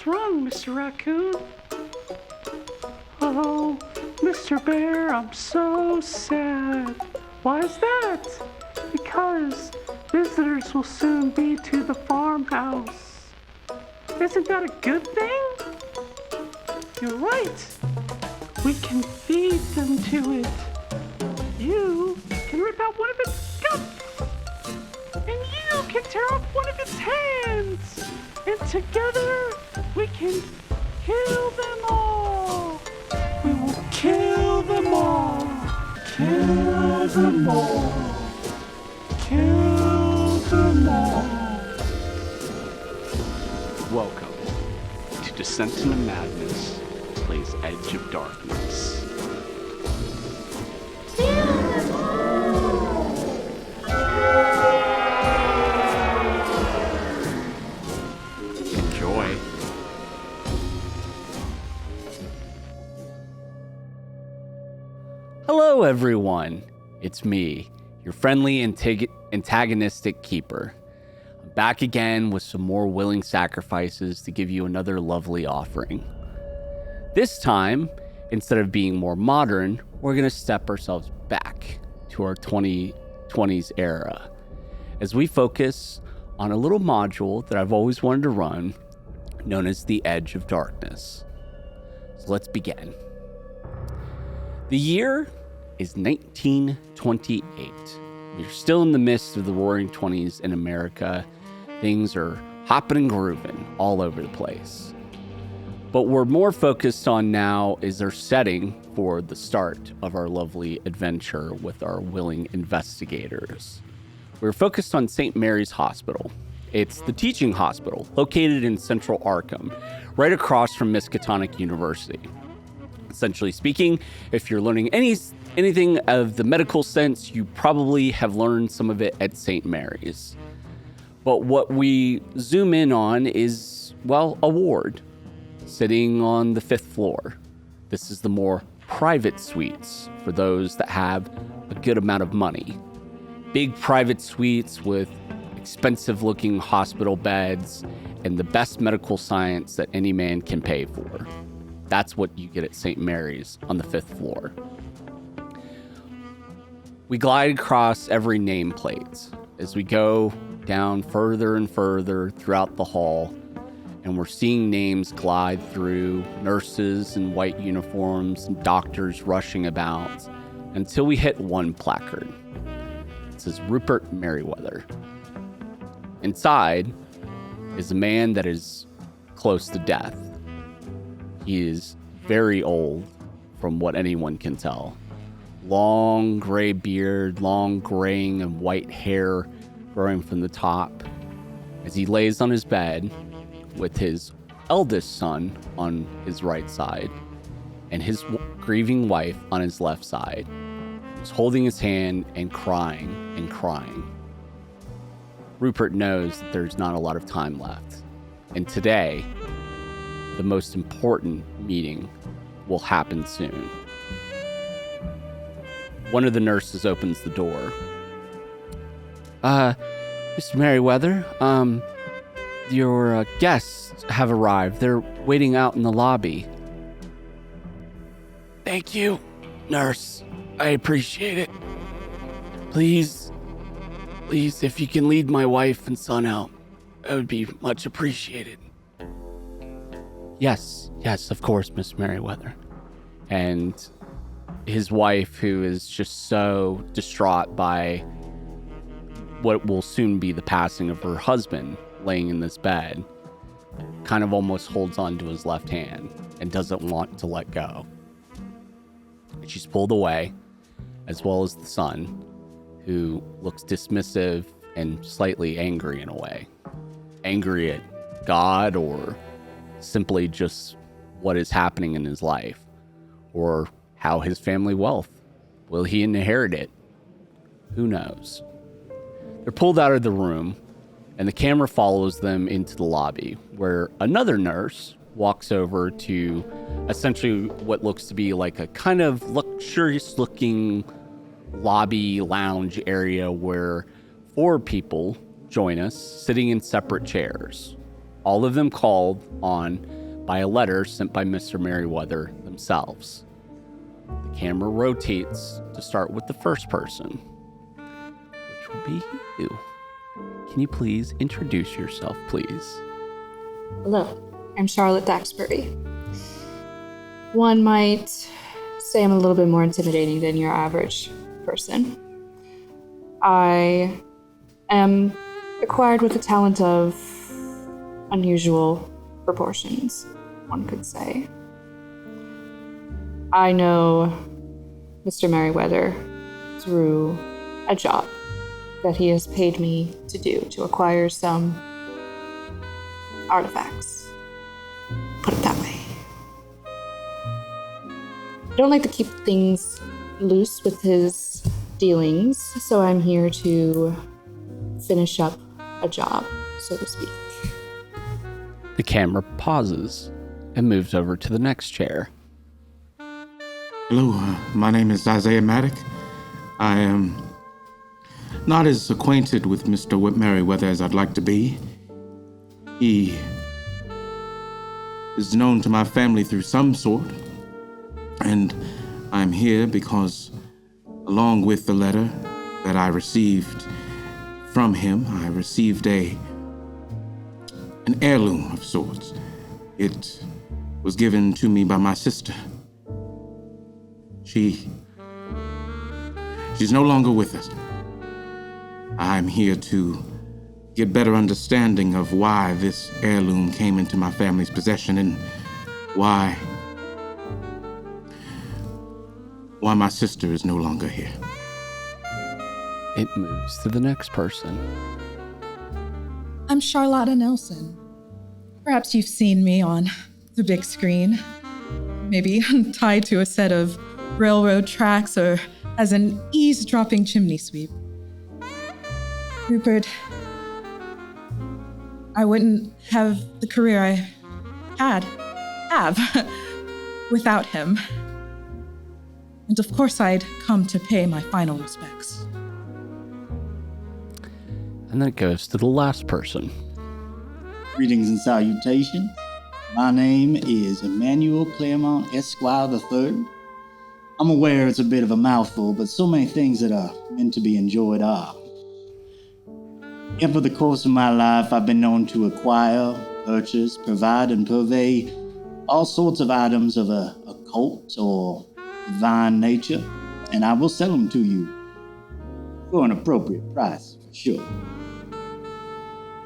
wrong, Mr. Raccoon? Oh, Mr. Bear, I'm so sad. Why is that? Because visitors will soon be to the farmhouse. Isn't that a good thing? You're right. We can feed them to it. You can rip out one of its guts. And you can tear off one of its hands. And together we can kill them all. We will kill them all. Kill them all. Kill them all. Welcome to Descent into Madness plays Edge of Darkness. Enjoy. Hello everyone, it's me, your friendly antagonistic keeper. I'm back again with some more willing sacrifices to give you another lovely offering. This time, instead of being more modern, we're going to step ourselves back to our 2020s era as we focus on a little module that I've always wanted to run, known as the Edge of Darkness. So let's begin. The year is 1928. We're still in the midst of the roaring 20s in America. Things are hopping and grooving all over the place. But what we're more focused on now is our setting for the start of our lovely adventure with our willing investigators. We're focused on St. Mary's Hospital. It's the teaching hospital located in central Arkham, right across from Miskatonic University. Essentially speaking, if you're learning anything of the medical sense, you probably have learned some of it at St. Mary's. But what we zoom in on is, well, a ward sitting on the 5th floor. This is the more private suites for those that have a good amount of money. Big private suites with expensive looking hospital beds and the best medical science that any man can pay for. That's what you get at St. Mary's on the 5th floor. We glide across every nameplate as we go down further and further throughout the hall, and we're seeing names glide through, nurses in white uniforms and doctors rushing about, until we hit one placard. It says Rupert Merriweather. Inside is a man that is close to death. He is very old from what anyone can tell. Long gray beard, long graying and white hair growing from the top as he lays on his bed with his eldest son on his right side and his grieving wife on his left side. He's holding his hand and crying and crying. Rupert knows that there's not a lot of time left. And today, the most important meeting will happen soon. One of the nurses opens the door. Mr. Merriweather, your guests have arrived. They're waiting out in the lobby. Thank you, nurse. I appreciate it. Please, if you can lead my wife and son out, that would be much appreciated. Yes, of course, Miss Merriweather. And his wife, who is just so distraught by what will soon be the passing of her husband laying in this bed, kind of almost holds on to his left hand and doesn't want to let go. She's pulled away, as well as the son, who looks dismissive and slightly angry in a way. Angry at God, or simply just what is happening in his life, or how his family wealth. Will he inherit it? Who knows? They're pulled out of the room, and the camera follows them into the lobby, where another nurse walks over to essentially what looks to be like a kind of luxurious looking lobby lounge area where 4 people join us sitting in separate chairs, all of them called on by a letter sent by Mr. Merriweather themselves. The camera rotates to start with the first person, which will be you. Can you please introduce yourself, please? Hello, I'm Charlotte Daxbury. One might say I'm a little bit more intimidating than your average person. I am acquired with a talent of unusual proportions, one could say. I know Mr. Merriweather through a job that he has paid me to do to acquire some artifacts. Put it that way. I don't like to keep things loose with his dealings, so I'm here to finish up a job, so to speak. The camera pauses and moves over to the next chair. Hello, my name is Isaiah Maddock. I am not as acquainted with Mr. Merriweather as I'd like to be. He is known to my family through some sort, and I'm here because, along with the letter that I received from him, I received an heirloom of sorts. It was given to me by my sister. She's no longer with us. I'm here to get better understanding of why this heirloom came into my family's possession and why my sister is no longer here. It moves to the next person. I'm Charlotta Nelson. Perhaps you've seen me on the big screen, maybe tied to a set of railroad tracks or as an eavesdropping chimney sweep. Rupert, I wouldn't have the career I have without him. And of course I'd come to pay my final respects. And then it goes to the last person. Greetings and salutations. My name is Emmanuel Claremont Esquire III. I'm aware it's a bit of a mouthful, but so many things that are meant to be enjoyed are. Over the course of my life, I've been known to acquire, purchase, provide, and purvey all sorts of items of a occult or divine nature, and I will sell them to you for an appropriate price, for sure.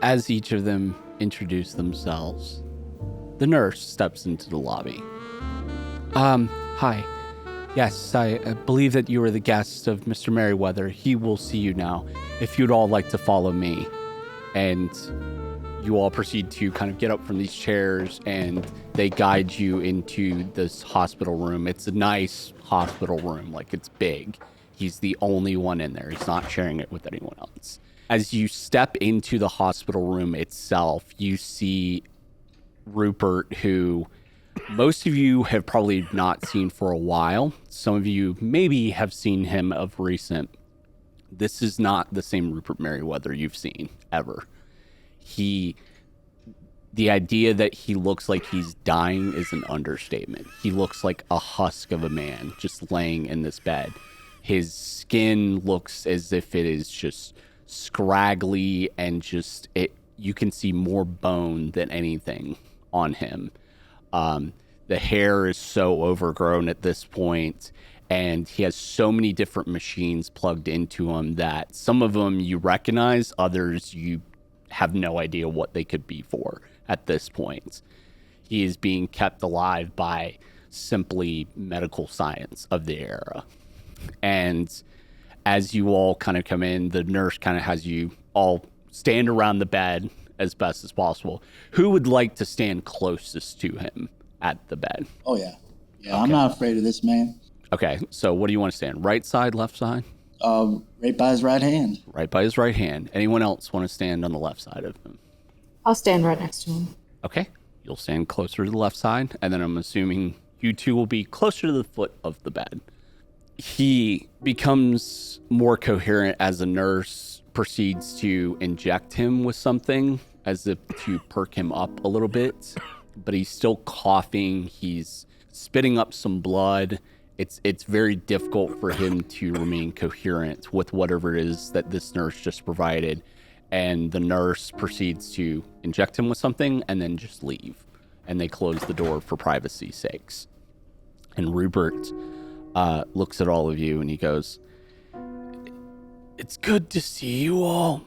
As each of them introduce themselves, the nurse steps into the lobby. Hi. Yes, I believe that you are the guest of Mr. Merriweather. He will see you now. If you'd all like to follow me. And you all proceed to kind of get up from these chairs and they guide you into this hospital room. It's a nice hospital room, like it's big. He's the only one in there. He's not sharing it with anyone else. As you step into the hospital room itself, you see Rupert, who most of you have probably not seen for a while. Some of you maybe have seen him of recent. This is not the same Rupert Merriweather you've seen ever. The idea that he looks like he's dying is an understatement. He looks like a husk of a man just laying in this bed. His skin looks as if it is just scraggly and just you can see more bone than anything on him. The hair is so overgrown at this point, and he has so many different machines plugged into him that some of them you recognize, others you have no idea what they could be for at this point. He is being kept alive by simply medical science of the era. And as you all kind of come in, the nurse kind of has you all stand around the bed as best as possible. Who would like to stand closest to him at the bed? Oh, yeah. Yeah, Okay. I'm not afraid of this man. Okay, so what do you want to stand? Right side, left side? Right by his right hand. Right by his right hand. Anyone else want to stand on the left side of him? I'll stand right next to him. Okay, you'll stand closer to the left side, and then I'm assuming you two will be closer to the foot of the bed. He becomes more coherent as the nurse proceeds to inject him with something, as if to perk him up a little bit, but he's still coughing. He's spitting up some blood. It's very difficult for him to remain coherent with whatever it is that this nurse just provided. And the nurse proceeds to inject him with something and then just leave. And they close the door for privacy's sakes. And Rupert looks at all of you and he goes, "It's good to see you all.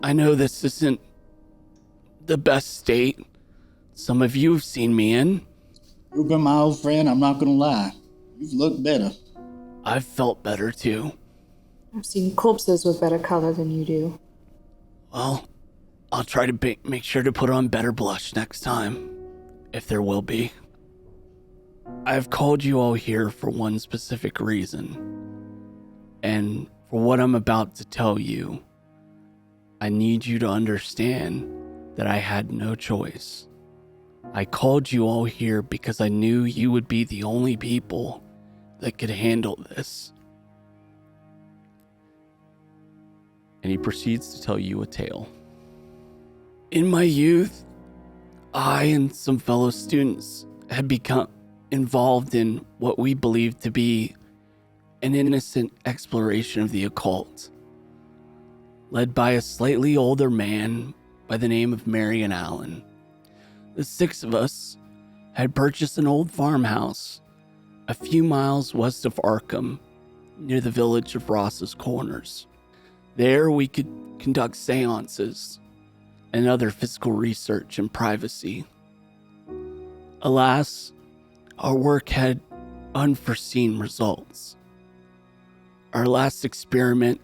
I know this isn't the best state some of you have seen me in. Rupert, my old friend, I'm not gonna lie. You've looked better. I've felt better too. I've seen corpses with better color than you do. Well, I'll try to make sure to put on better blush next time, if there will be. I've called you all here for one specific reason. And for what I'm about to tell you, I need you to understand that I had no choice. I called you all here because I knew you would be the only people that could handle this." And he proceeds to tell you a tale. "In my youth, I and some fellow students had become involved in what we believed to be an innocent exploration of the occult, led by a slightly older man by the name of Marion Allen. The 6 of us had purchased an old farmhouse a few miles west of Arkham, near the village of Ross's Corners. There we could conduct seances and other physical research in privacy. Alas, our work had unforeseen results. Our last experiment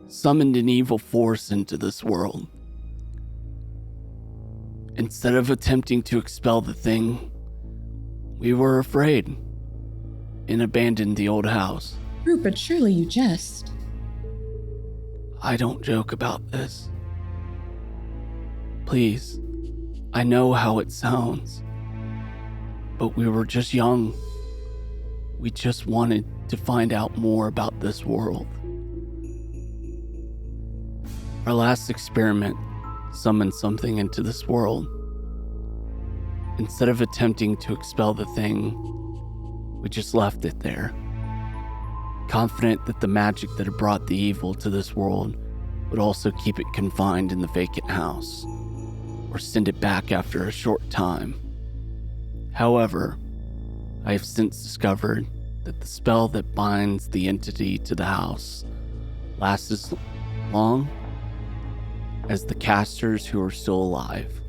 summoned an evil force into this world. Instead of attempting to expel the thing, we were afraid and abandoned the old house." Rupert, surely you jest. "I don't joke about this. Please, I know how it sounds, but we were just young. We just wanted to find out more about this world. Our last experiment summoned something into this world. Instead of attempting to expel the thing, we just left it there, confident that the magic that had brought the evil to this world would also keep it confined in the vacant house, or send it back after a short time. However, I have since discovered that the spell that binds the entity to the house lasts as long as the casters who are still alive.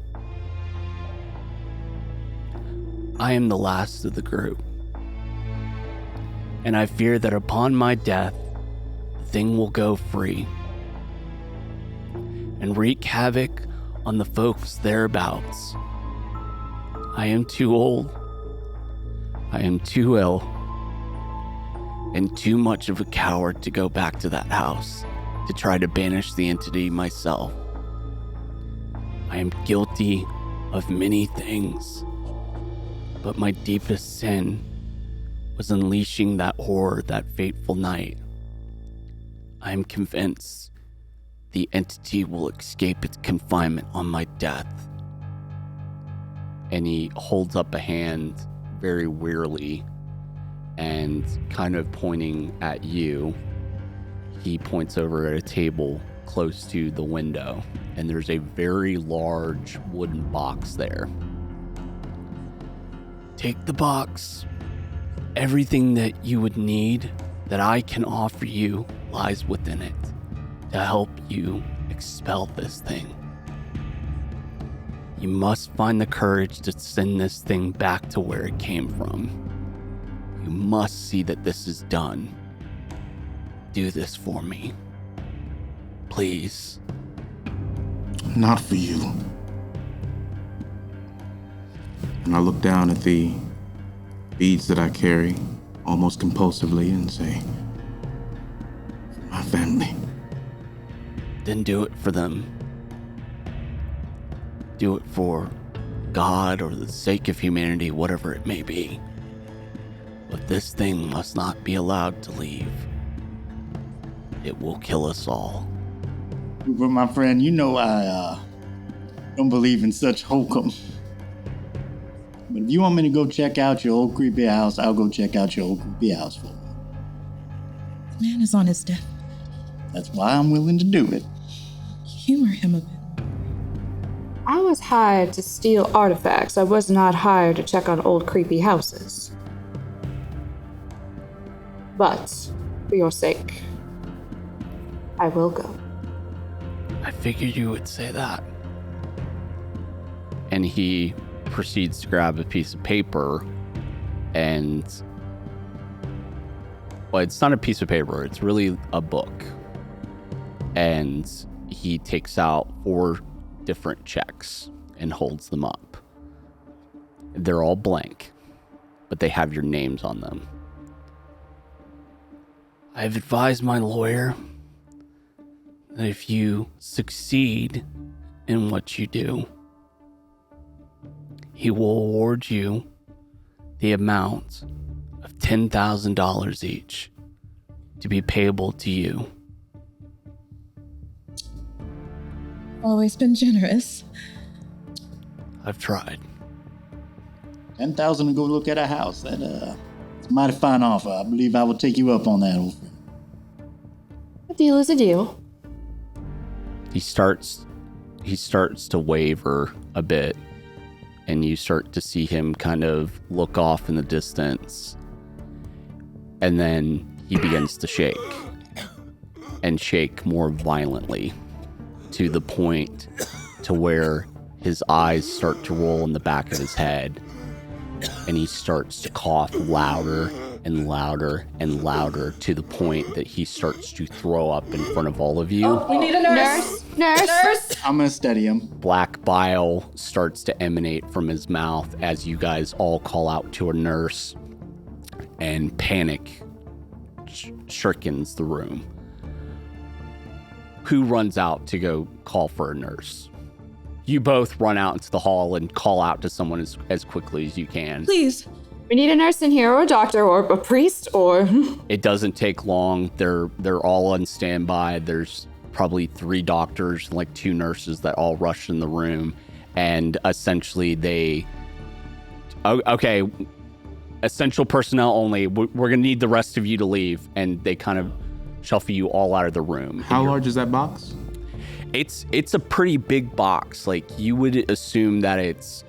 I am the last of the group, and I fear that upon my death, the thing will go free and wreak havoc on the folks thereabouts. I am too old, I am too ill, and too much of a coward to go back to that house to try to banish the entity myself. I am guilty of many things, but my deepest sin was unleashing that horror that fateful night. I am convinced the entity will escape its confinement on my death." And he holds up a hand very wearily and kind of pointing at you. He points over at a table close to the window, and there's a very large wooden box there. "Take the box. Everything that you would need that I can offer you lies within it to help you expel this thing. You must find the courage to send this thing back to where it came from. You must see that this is done. Do this for me. Please." Not for you. And I look down at the beads that I carry almost compulsively and say, "For my family." Then do it for them. Do it for God or the sake of humanity, whatever it may be. But this thing must not be allowed to leave. It will kill us all. Rupert, my friend, you know I don't believe in such hokum. But if you want me to go check out your old creepy house, I'll go check out your old creepy house for you. The man is on his death. That's why I'm willing to do it. Humor him a bit. I was hired to steal artifacts. I was not hired to check on old creepy houses. But, for your sake, I will go. I figured you would say that. And he proceeds to grab a piece of paper and... Well, it's not a piece of paper. It's really a book. And he takes out 4 different checks and holds them up. They're all blank, but they have your names on them. I've advised my lawyer that if you succeed in what you do, he will award you the amount of $10,000 each to be payable to you. Always been generous. I've tried. 10,000 to go look at a house. It's a mighty fine offer. I believe I will take you up on that, old friend. A deal is a deal. He starts to waver a bit, and you start to see him kind of look off in the distance, and then he begins to shake, and shake more violently, to the point to where his eyes start to roll in the back of his head, and he starts to cough louder and louder and louder, to the point that he starts to throw up in front of all of you. Oh, we need a nurse. Nurse. I'm gonna steady him. Black bile starts to emanate from his mouth as you guys all call out to a nurse, and panic shirkens the room. Who runs out to go call for a nurse? You both run out into the hall and call out to someone as quickly as you can. Please. We need a nurse in here, or a doctor, or a priest, or... It doesn't take long. They're all on standby. There's probably 3 doctors and like 2 nurses that all rush in the room, and essentially they... Okay, essential personnel only. We're gonna need the rest of you to leave, and they kind of shuffle you all out of the room. How large is that box? It's a pretty big box. Like, you would assume that it's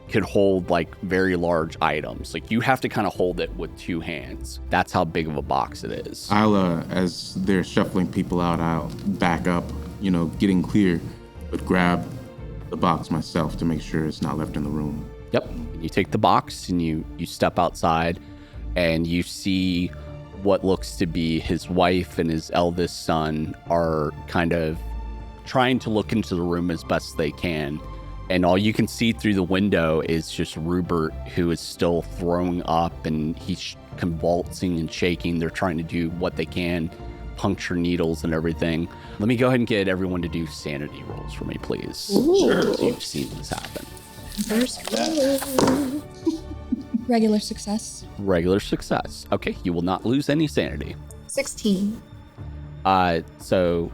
could hold like very large items. Like, you have to kind of hold it with 2 hands. That's how big of a box it is. I'll as they're shuffling people out, I'll back up, getting clear, but grab the box myself to make sure it's not left in the room. Yep. You take the box and you step outside, and you see what looks to be his wife and his eldest son are kind of trying to look into the room as best they can. And all you can see through the window is just Rupert, who is still throwing up, and he's convulsing and shaking. They're trying to do what they can, puncture needles and everything. Let me go ahead and get everyone to do sanity rolls for me, please. Ooh. So you've seen this happen. Regular success. Regular success. Okay, you will not lose any sanity. 16. So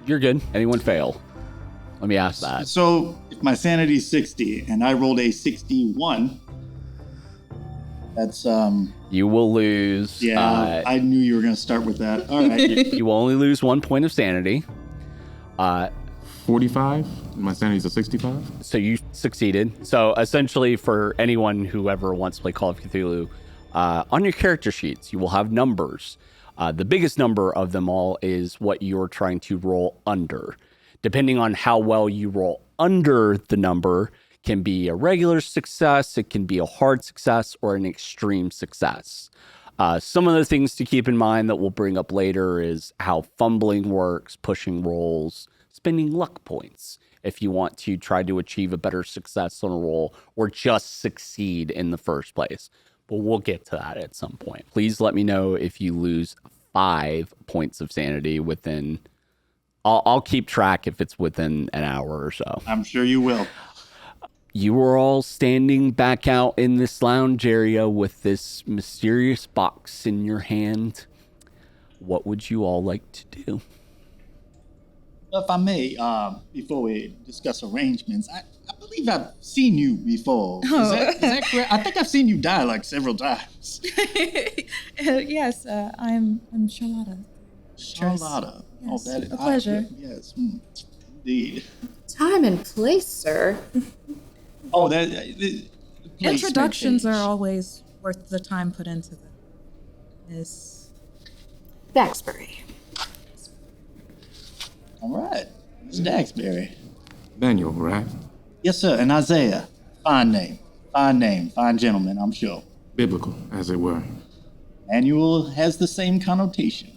you're good. Anyone fail? Let me ask that. So if my sanity's 60 and I rolled a 61, that's You will lose. Yeah, I knew you were gonna start with that. All right. You will only lose 1 point of sanity. 45? My sanity's a 65? So you succeeded. So essentially, for anyone who ever wants to play Call of Cthulhu, on your character sheets, you will have numbers. The biggest number of them all is what you're trying to roll under. Depending on how well you roll under the number, can be a regular success, it can be a hard success, or an extreme success. Some of the things to keep in mind that we'll bring up later is how fumbling works, pushing rolls, spending luck points if you want to try to achieve a better success on a roll or just succeed in the first place. But we'll get to that at some point. Please let me know if you lose 5 points of sanity within... I'll keep track if it's within an hour or so. I'm sure you will. You are all standing back out in this lounge area with this mysterious box in your hand. What would you all like to do? If I may, before we discuss arrangements, I believe I've seen you before. Oh. Is that correct? I think I've seen you die like several times. Yes, I'm Charlotta. Charlotta. Yes, that is a pleasure. Yes, indeed. Time and place, sir. Oh, the place Introductions may are change. always worth the time put into them. Miss Daxbury. All right, Miss Daxbury. Manuel, right? Yes, sir. And Isaiah. Fine name, fine gentleman, I'm sure. Biblical, as it were. Manuel has the same connotation.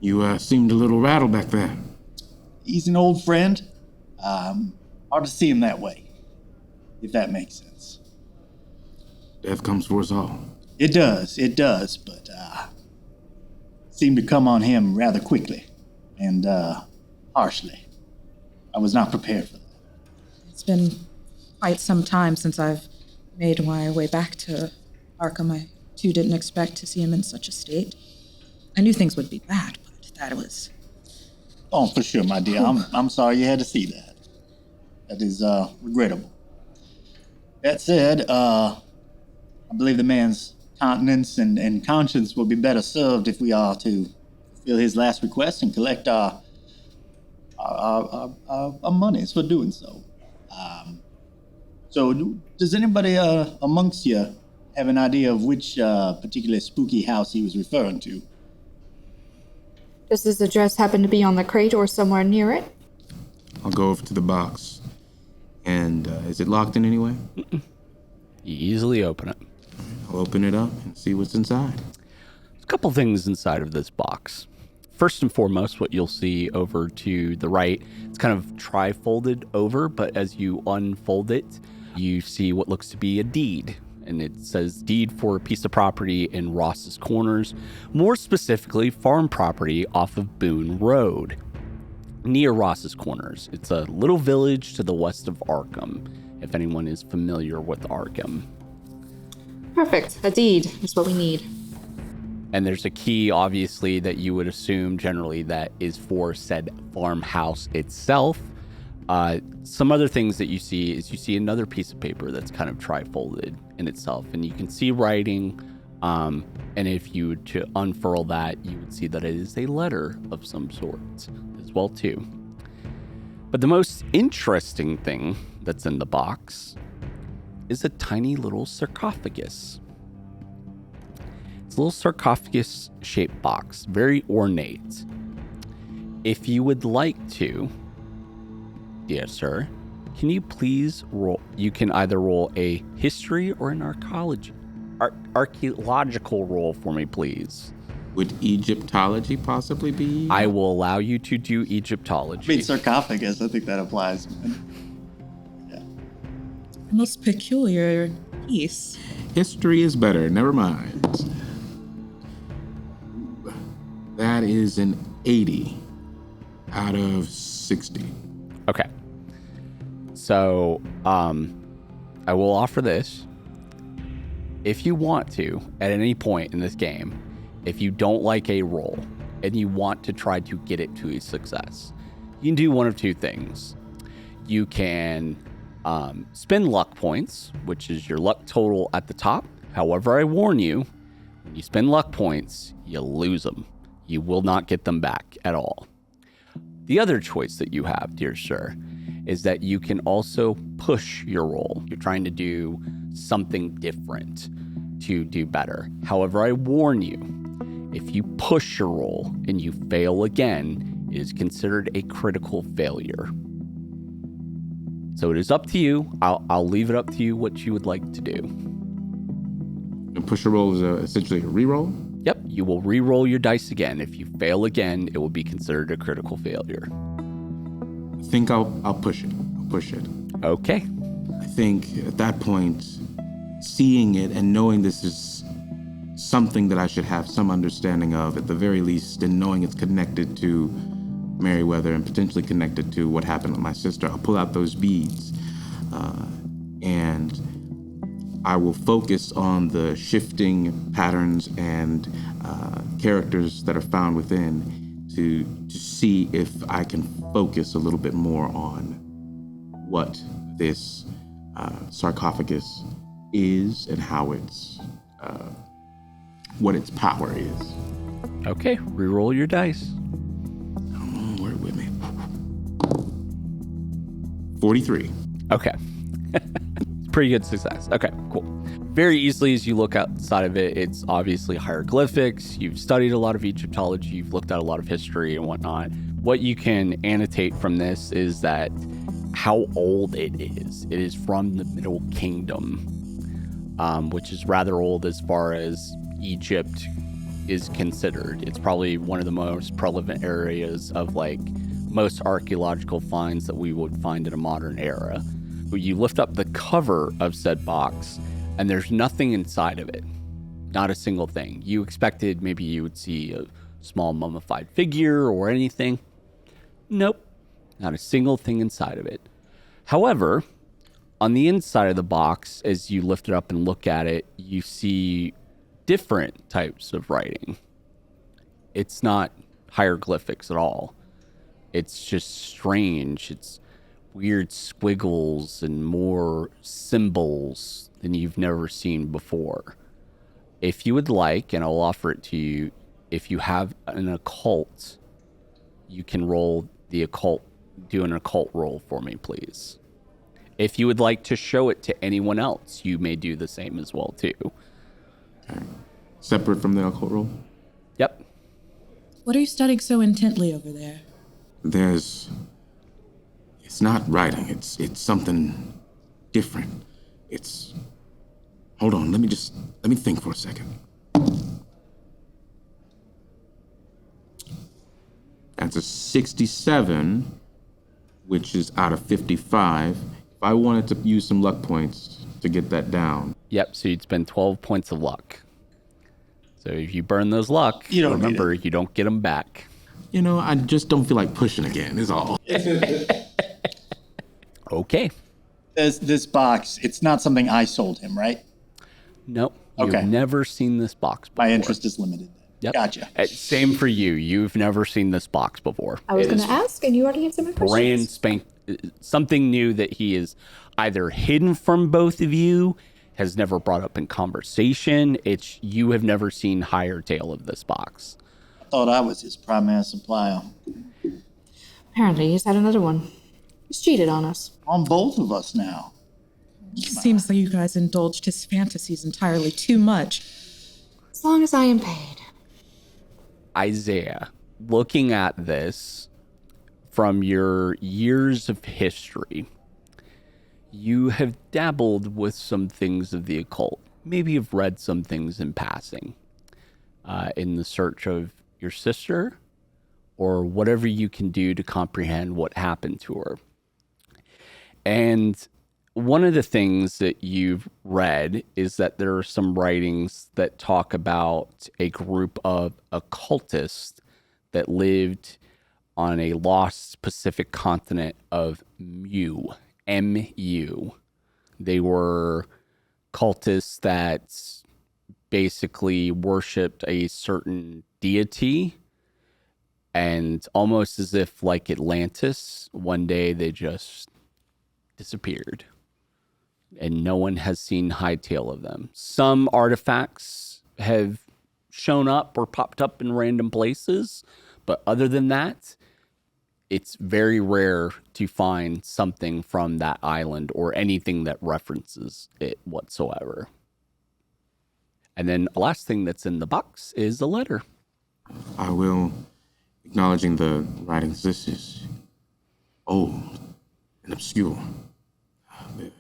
You seemed a little rattled back there. He's an old friend. Hard to see him that way, if that makes sense. Death comes for us all. It does, but seemed to come on him rather quickly and harshly. I was not prepared for that. It's been quite some time since I've made my way back to Arkham. I too didn't expect to see him in such a state. I knew things would be bad, but that was... Oh, for sure, my dear. I'm sorry you had to see that. That is regrettable. That said, I believe the man's countenance and conscience will be better served if we are to fulfill his last request and collect our monies for doing so. So, does anybody amongst you have an idea of which particular spooky house he was referring to? Does this address happen to be on the crate or somewhere near it? I'll go over to the box. And is it locked in any way? You easily open it. I'll open it up and see what's inside. There's a couple things inside of this box. First and foremost, what you'll see over to the right, it's kind of tri-folded over, but as you unfold it, you see what looks to be a deed. And it says deed for a piece of property in Ross's Corners, more specifically farm property off of Boone Road, near Ross's Corners. It's a little village to the west of Arkham, if anyone is familiar with Arkham. Perfect. A deed is what we need. And there's a key, obviously, that you would assume generally that is for said farmhouse itself. Some other things that you see is you see another piece of paper that's kind of tri-folded in itself, and you can see writing. And if you were to unfurl that, you would see that it is a letter of some sort as well too. But the most interesting thing that's in the box is a tiny little sarcophagus. It's a little sarcophagus-shaped box, very ornate. If you would like to, dear sir, can you please roll? You can either roll a history or an archaeological roll for me, please. Would Egyptology possibly be? I will allow you to do Egyptology. I mean, sarcophagus, I think that applies. Yeah. most peculiar piece. History is better. Never mind. That is an 80 out of 60. Okay. So, I will offer this. If you want to, at any point in this game, if you don't like a roll and you want to try to get it to a success, you can do one of two things. You can spend luck points, which is your luck total at the top. However, I warn you, when you spend luck points, you lose them. You will not get them back at all. The other choice that you have, dear sir, is that you can also push your roll. You're trying to do something different to do better. However, I warn you, if you push your roll and you fail again, it is considered a critical failure. So it is up to you. I'll leave it up to you what you would like to do. And push a roll is essentially a reroll? Yep, you will re-roll your dice again. If you fail again, it will be considered a critical failure. I think I'll push it. I'll push it. Okay. I think at that point, seeing it and knowing this is something that I should have some understanding of, at the very least, and knowing it's connected to Merryweather and potentially connected to what happened with my sister, I'll pull out those beads and I will focus on the shifting patterns and characters that are found within to see if I can focus a little bit more on what this sarcophagus is and how it's what its power is. Okay, reroll your dice. Work with me. 43. Okay. Pretty good success. Okay, cool. Very easily, as you look outside of it, it's obviously hieroglyphics. You've studied a lot of Egyptology. You've looked at a lot of history and whatnot. What you can annotate from this is that how old it is. It is from the Middle Kingdom, which is rather old as far as Egypt is considered. It's probably one of the most prevalent areas of like most archaeological finds that we would find in a modern era. But you lift up the cover of said box and there's nothing inside of it. Not a single thing. You expected maybe you would see a small mummified figure or anything. Nope. Not a single thing inside of it. However, on the inside of the box, as you lift it up and look at it, you see different types of writing. It's not hieroglyphics at all. It's just strange. It's weird squiggles and more symbols than you've never seen before. If you would like, and I'll offer it to you, if you have an occult, you can roll the occult, do an occult roll for me, please. If you would like to show it to anyone else, you may do the same as well, too. Okay. Separate from the occult roll? Yep. What are you studying so intently over there? It's not writing, it's something different. Hold on, let me think for a second. That's a 67, which is out of 55. If I wanted to use some luck points to get that down. Yep, so you'd spend 12 points of luck. So if you burn those luck, You don't remember, you don't get them back. You know, I just don't feel like pushing again, is all. Okay. This box, it's not something I sold him, right? Nope. You've Okay. never seen this box before. My interest is limited. Yep. Gotcha. Same for you. You've never seen this box before. I was It going is to ask, and you already answered my brand question. spank, something new that he is either hidden from both of you, has never brought up in conversation. It's you have never seen higher tail of this box. I thought I was his primary supplier. Apparently, he's had another one. He's cheated on us. On both of us now. Seems like you guys indulged his fantasies entirely too much. As long as I am paid. Isaiah, looking at this from your years of history, you have dabbled with some things of the occult. Maybe you've read some things in passing in the search of your sister or whatever you can do to comprehend what happened to her. And one of the things that you've read is that there are some writings that talk about a group of occultists that lived on a lost Pacific continent of Mu, M-U. They were cultists that basically worshipped a certain deity, and almost as if like Atlantis, one day they just disappeared. And no one has seen hightail of them. Some artifacts have shown up or popped up in random places, but other than that, it's very rare to find something from that island or anything that references it whatsoever. And then the last thing that's in the box is a letter. I will, acknowledging the writings, this is old and obscure. The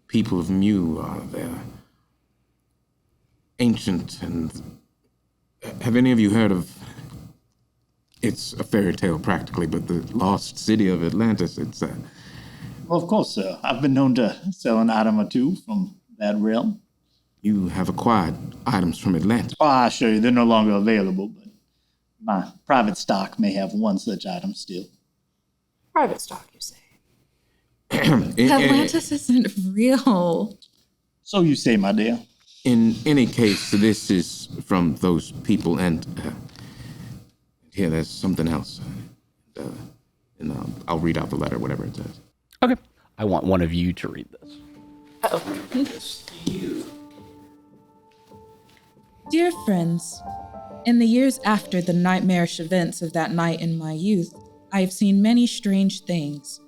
people of Mu are they're ancient, and have any of you heard of, it's a fairy tale practically, but the lost city of Atlantis? Well, of course, sir. I've been known to sell an item or two from that realm. You have acquired items from Atlantis. Oh, I assure you, they're no longer available, but my private stock may have one such item still. Private stock, you say? Atlantis isn't real. So you say, my dear. In any case, this is from those people, and Here, there's something else. And I'll read out the letter, whatever it says. Okay. I want one of you to read this. Dear friends, in the years after the nightmarish events of that night in my youth, I have seen many strange things.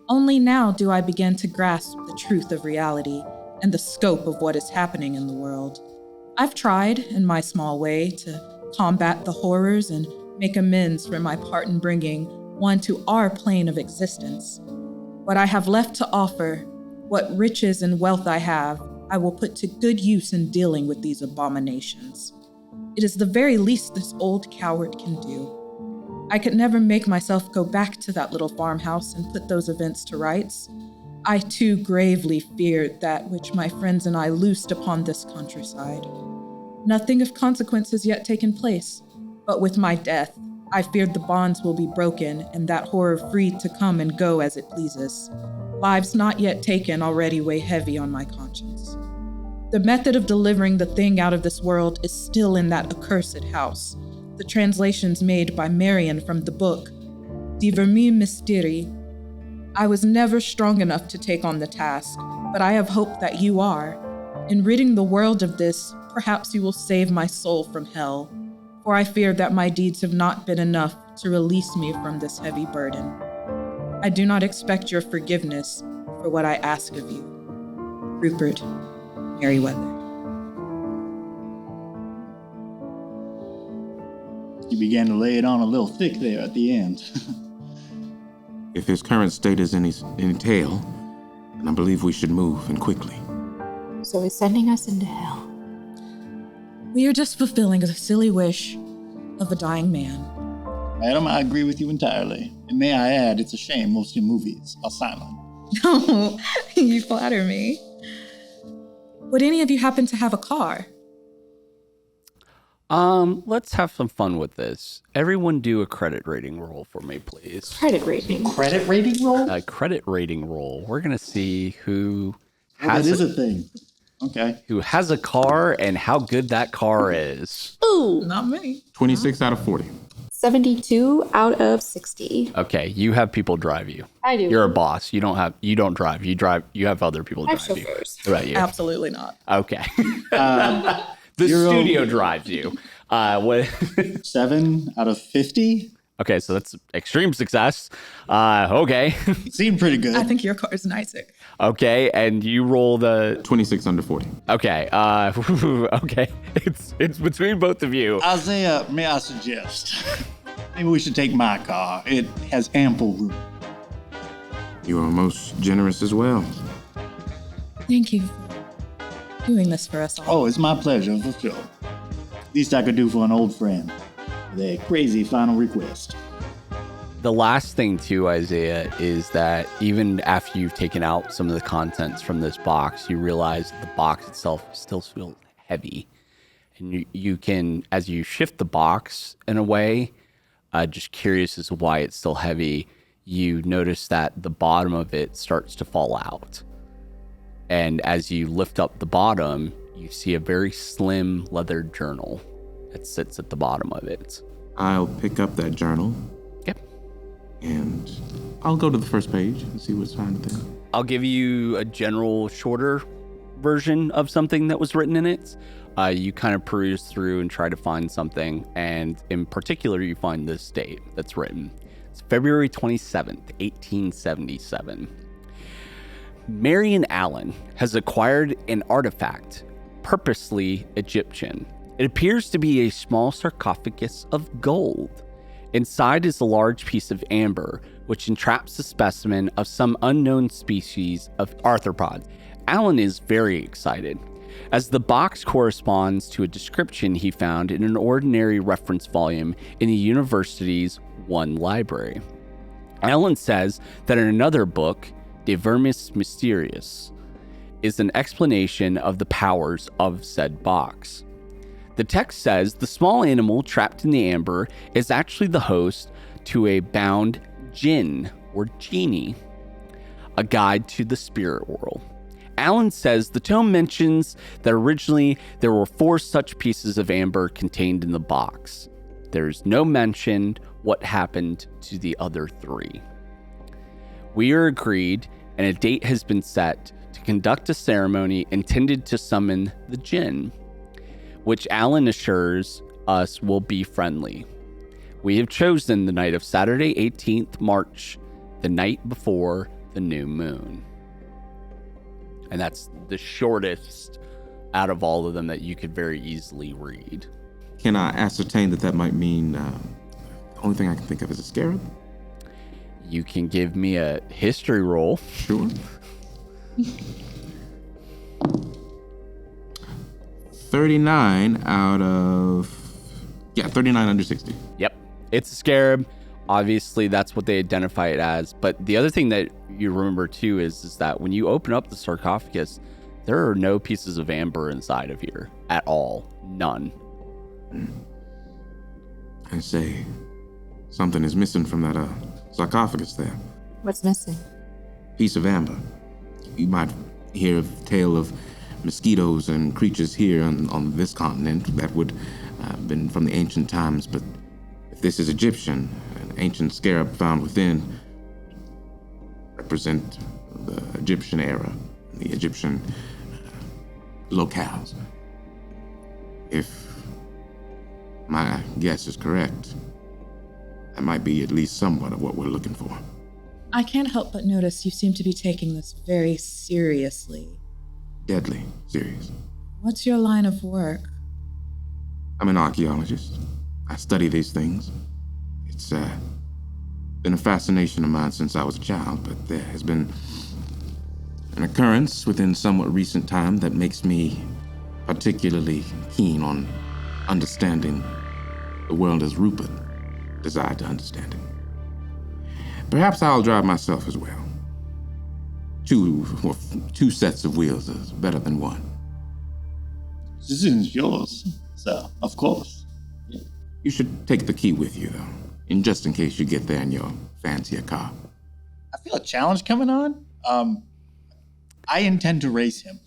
Only now do I begin to grasp the truth of reality and the scope of what is happening in the world. I've tried, in my small way, to combat the horrors and make amends for my part in bringing one to our plane of existence. What I have left to offer, what riches and wealth I have, I will put to good use in dealing with these abominations. It is the very least this old coward can do. I could never make myself go back to that little farmhouse and put those events to rights. I too gravely feared that which my friends and I loosed upon this countryside. Nothing of consequence has yet taken place, but with my death, I feared the bonds will be broken and that horror free to come and go as it pleases. Lives not yet taken already weigh heavy on my conscience. The method of delivering the thing out of this world is still in that accursed house. The translations made by Marion from the book, Die Vermi Mysteri. I was never strong enough to take on the task, but I have hope that you are. In ridding the world of this, perhaps you will save my soul from hell, for I fear that my deeds have not been enough to release me from this heavy burden. I do not expect your forgiveness for what I ask of you. Rupert Merriweather. You began to lay it on a little thick there at the end. If his current state is any tale, then I believe we should move, and quickly. So he's sending us into hell. We are just fulfilling a silly wish of a dying man. Madam, I agree with you entirely. And may I add, it's a shame most of your movies are silent. No, you flatter me. Would any of you happen to have a car? Let's have some fun with this. Everyone do a credit rating roll for me, please. Credit rating. Credit rating roll? A credit rating roll. We're going to see who That is a thing. Okay. who has a car and how good that car is. Ooh, Not me. 26 out of 40. 72 out of 60. Okay, you have people drive you. I do. You're a boss. You don't drive. You have other people I have drive you. chauffeurs. What about you? Absolutely not. Okay. The studio drives you. What? 7 out of 50? Okay, so that's extreme success. Okay. Seemed pretty good. I think your car is nicer. Okay, and you roll the 26 under 40. okay. Okay. It's between both of you. Isaiah, may I suggest? Maybe we should take my car. It has ample room. You are most generous as well. Thank you for doing this for us all. Oh, it's my pleasure, for sure. Least I could do for an old friend. The crazy final request. The last thing too, Isaiah, is that even after you've taken out some of the contents from this box, you realize the box itself still feels heavy. And you can, as you shift the box in a way, just curious as to why it's still heavy, you notice that the bottom of it starts to fall out. And as you lift up the bottom, you see a very slim leather journal that sits at the bottom of it. I'll pick up that journal. Yep. And I'll go to the first page and see what's found there. I'll give you a general, shorter version of something that was written in it. You kind of peruse through and try to find something. And in particular, you find this date that's written. It's February 27th, 1877. Marion Allen has acquired an artifact, purposely Egyptian. It appears to be a small sarcophagus of gold. Inside is a large piece of amber, which entraps a specimen of some unknown species of arthropod. Allen is very excited, as the box corresponds to a description he found in an ordinary reference volume in the university's one library. Allen says that in another book, De Vermis Mysterious, is an explanation of the powers of said box. The text says the small animal trapped in the amber is actually the host to a bound jinn or genie, a guide to the spirit world. Allen says the tome mentions that originally there were 4 such pieces of amber contained in the box. There's no mention what happened to the other 3. We are agreed, and a date has been set to conduct a ceremony intended to summon the jinn, which Alan assures us will be friendly. We have chosen the night of Saturday, 18th March, the night before the new moon. And that's the shortest out of all of them that you could very easily read. Can I ascertain that might mean the only thing I can think of is a scarab? You can give me a history roll. Sure. 39 out of... Yeah, 39 under 60. Yep. It's a scarab. Obviously, that's what they identify it as. But the other thing that you remember, too, is that when you open up the sarcophagus, there are no pieces of amber inside of here at all. None. I say, something is missing from that sarcophagus there. What's missing? Piece of amber. You might hear of tale of mosquitoes and creatures here on this continent that would have been from the ancient times, but if this is Egyptian, an ancient scarab found within represent the Egyptian era, the Egyptian locales. If my guess is correct, that might be at least somewhat of what we're looking for. I can't help but notice you seem to be taking this very seriously. Deadly serious. What's your line of work? I'm an archaeologist. I study these things. It's been a fascination of mine since I was a child, but there has been an occurrence within somewhat recent time that makes me particularly keen on understanding the world as Rupert desired to understand it. Perhaps I'll drive myself as well. Two sets of wheels is better than one. This is yours, so of course. Yeah. You should take the key with you, though, and just in case you get there in your fancier car. I feel a challenge coming on. I intend to race him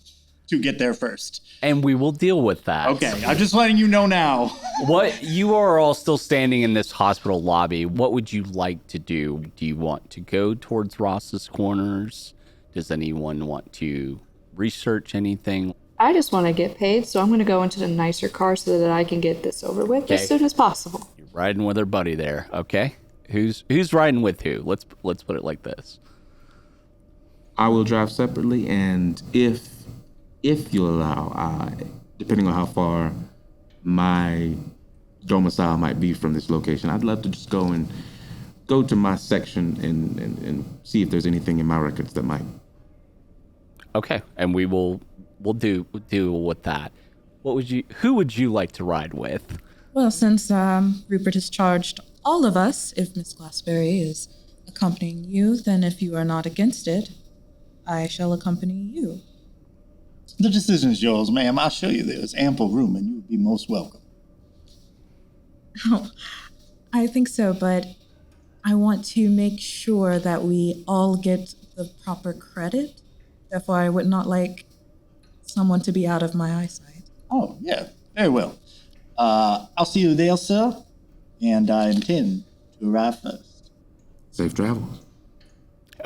to get there first. And we will deal with that. Okay, I'm just letting you know now. What you are all still standing in this hospital lobby. What would you like to do? Do you want to go towards Ross's Corners? Does anyone want to research anything? I just want to get paid, so I'm going to go into the nicer car so that I can get this over with as soon as possible. You're riding with her buddy there, okay? Who's riding with who? Let's put it like this. I will drive separately, and if you allow, depending on how far my domicile might be from this location, I'd love to just go to my section and see if there's anything in my records that might. Okay, and we'll deal with that. Who would you like to ride with? Well, since Rupert has charged all of us, if Miss Glassberry is accompanying you, then if you are not against it, I shall accompany you. The decision is yours, ma'am. I'll show you there's ample room and you would be most welcome. Oh, I think so, but I want to make sure that we all get the proper credit. Therefore, I would not like someone to be out of my eyesight. Oh, yeah, very well. I'll see you there, sir, and I intend to arrive first. Safe travels.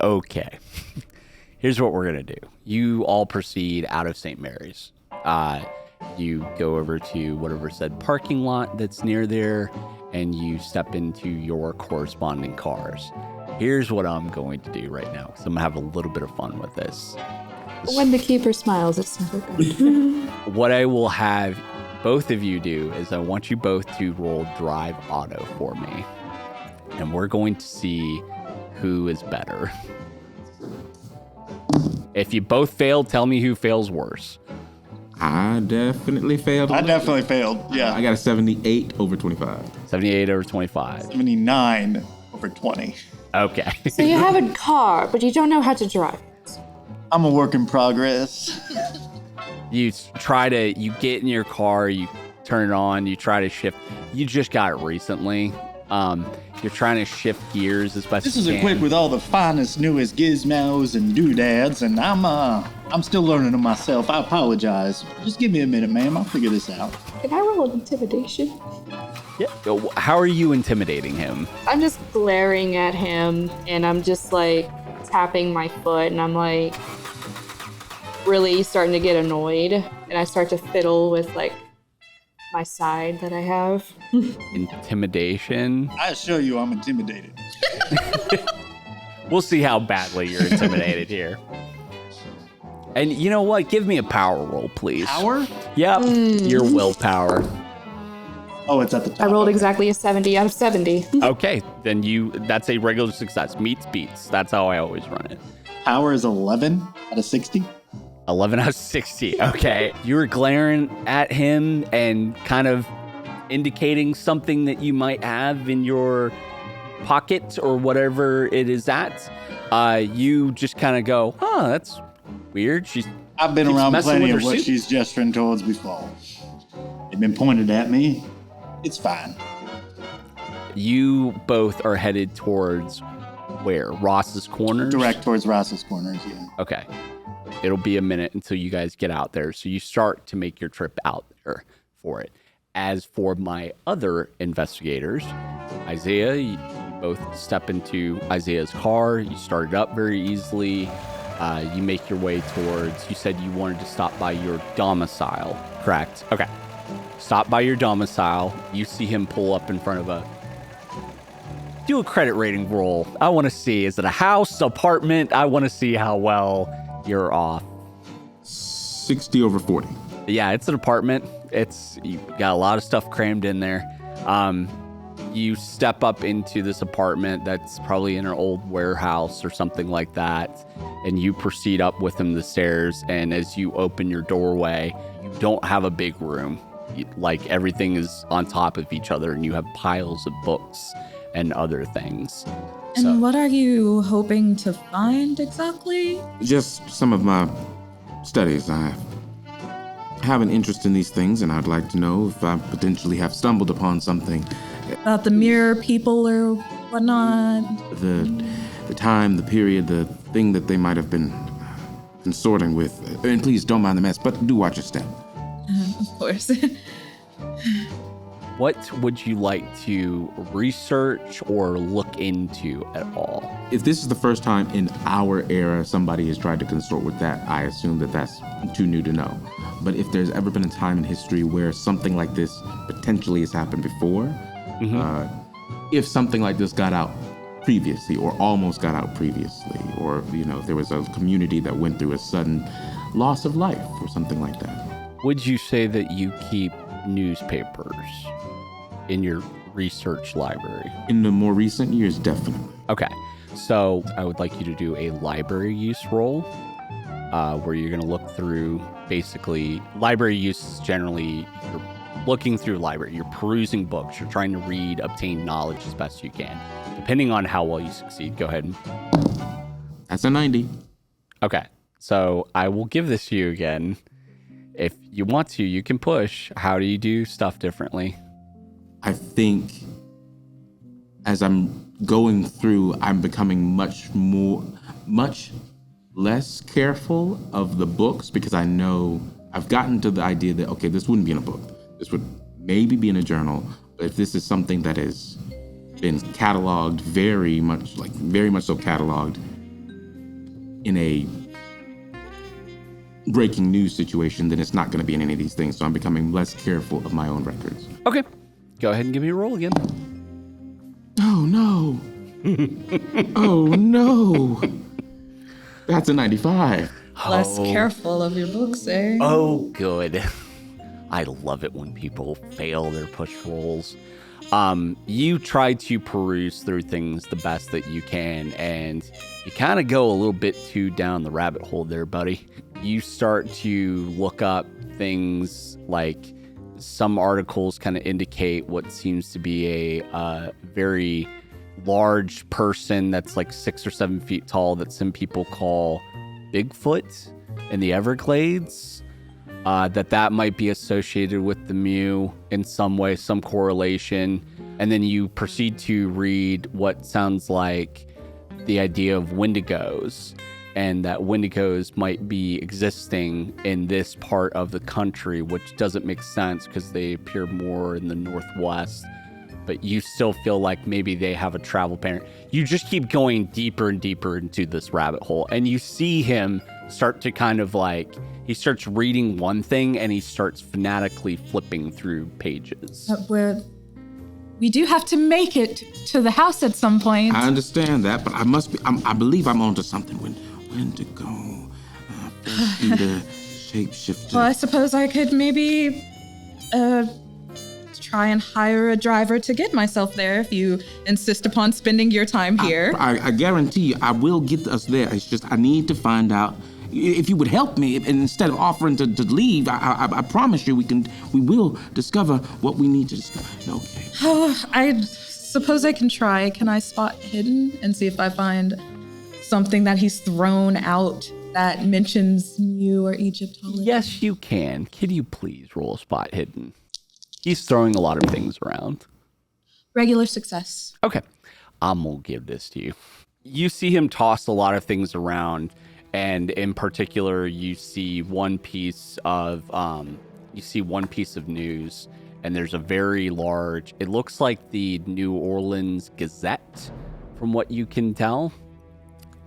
Okay. Here's what we're going to do. You all proceed out of St. Mary's. You go over to whatever said parking lot that's near there, and you step into your corresponding cars. Here's what I'm going to do right now, because I'm going to have a little bit of fun with this. When the keeper smiles, it's never good. What I will have both of you do is I want you both to roll drive auto for me. And we're going to see who is better. If you both fail, tell me who fails worse. I definitely failed. I definitely failed, yeah. I got a 78 over 25. 78 over 25. 79 over 20. Okay. So you have a car, but you don't know how to drive it. I'm a work in progress. You get in your car, you turn it on, you try to shift. You just got it recently. You're trying to shift gears as best This you can. is equipped with all the finest, newest gizmos and doodads, and I'm still learning them myself. I apologize. Just give me a minute, ma'am. I'll figure this out. Can I roll an intimidation? Yeah. How are you intimidating him? I'm just glaring at him and I'm just like tapping my foot and I'm like really starting to get annoyed and I start to fiddle with like my side that I have. Intimidation. I assure you I'm intimidated. We'll see how badly you're intimidated here. And you know what? Give me a power roll, please. Power? Yep. Your willpower. Oh, it's at the top. I rolled exactly a 70 out of 70. Okay, then that's a regular success. Meets beats. That's how I always run it. Power is 11 out of 60. 11 out of 60. Okay. You were glaring at him and kind of indicating something that you might have in your pocket or whatever it is at. You just kind of go, oh, that's weird. I've been keeps around messing plenty with of her what suit. she's gesturing towards before. They've been pointed at me. It's fine. You both are headed towards where? Ross's Corners? Direct towards Ross's Corners, yeah. Okay. It'll be a minute until you guys get out there. So you start to make your trip out there for it. As for my other investigators, Isaiah, you both step into Isaiah's car. You start it up very easily. You make your way towards, you said you wanted to stop by your domicile, correct? Okay. Stop by your domicile. You see him pull up in front of do a credit rating roll. I want to see, is it a house, apartment? I want to see how well you're off. 60 over 40. Yeah, it's an apartment. You got a lot of stuff crammed in there. You step up into this apartment that's probably in an old warehouse or something like that, and you proceed up with him the stairs. And as you open your doorway, you don't have a big room. Like everything is on top of each other, and you have piles of books and other things. And what are you hoping to find exactly? Just some of my studies. I have an interest in these things, and I'd like to know if I potentially have stumbled upon something. About the mirror people or whatnot? The time, the period, the thing that they might have been consorting with. And please don't mind the mess, but do watch your step. Of course. What would you like to research or look into at all? If this is the first time in our era somebody has tried to consort with that, I assume that that's too new to know. But if there's ever been a time in history where something like this potentially has happened before, if something like this got out previously or almost got out previously, or, if there was a community that went through a sudden loss of life or something like that. Would you say that you keep newspapers in your research library? In the more recent years, definitely. Okay, so I would like you to do a library use roll, where you're going to look through, basically, library use is generally, you're looking through library, you're perusing books, you're trying to read, obtain knowledge as best you can. Depending on how well you succeed, go ahead. That's a 90. Okay, so I will give this to you again. If you want to, you can push. How do you do stuff differently? I think as I'm going through, I'm becoming much less careful of the books, because I know I've gotten to the idea that, okay, this wouldn't be in a book. This would maybe be in a journal. But if this is something that has been cataloged very much so cataloged in a breaking news situation, then it's not going to be in any of these things. So I'm becoming less careful of my own records. Okay, go ahead and give me a roll again. Oh, no. Oh, no. That's a 95. Less careful of your books, eh? Oh, good. I love it when people fail their push rolls. You try to peruse through things the best that you can, and you kind of go a little bit too down the rabbit hole there, buddy. You start to look up things like some articles kind of indicate what seems to be a very large person that's like 6 or 7 feet tall that some people call Bigfoot in the Everglades. That might be associated with the Mew in some way, some correlation. And then you proceed to read what sounds like the idea of Wendigos, and that Wendigos might be existing in this part of the country, which doesn't make sense because they appear more in the northwest but you still feel like maybe they have a travel parent. You just keep going deeper and deeper into this rabbit hole, and you see him start to kind of like, he starts reading one thing and he starts fanatically flipping through pages. We do have to make it to the house at some point. I understand that, but I believe I'm onto something. When to go? First be the shapeshifter. Well, I suppose I could maybe try and hire a driver to get myself there if you insist upon spending your time here. I guarantee you I will get us there. It's just I need to find out if you would help me, and instead of offering to leave, I promise you we will discover what we need to discover. Okay. Oh, I suppose I can try. Can I spot hidden and see if I find something that he's thrown out that mentions Mu or Egyptology? Yes, you can. Can you please roll spot hidden? He's throwing a lot of things around. Regular success. Okay. I'm going to give this to you. You see him toss a lot of things around, and in particular, you see one piece of news, and there's a very large, it looks like the New Orleans Gazette, from what you can tell.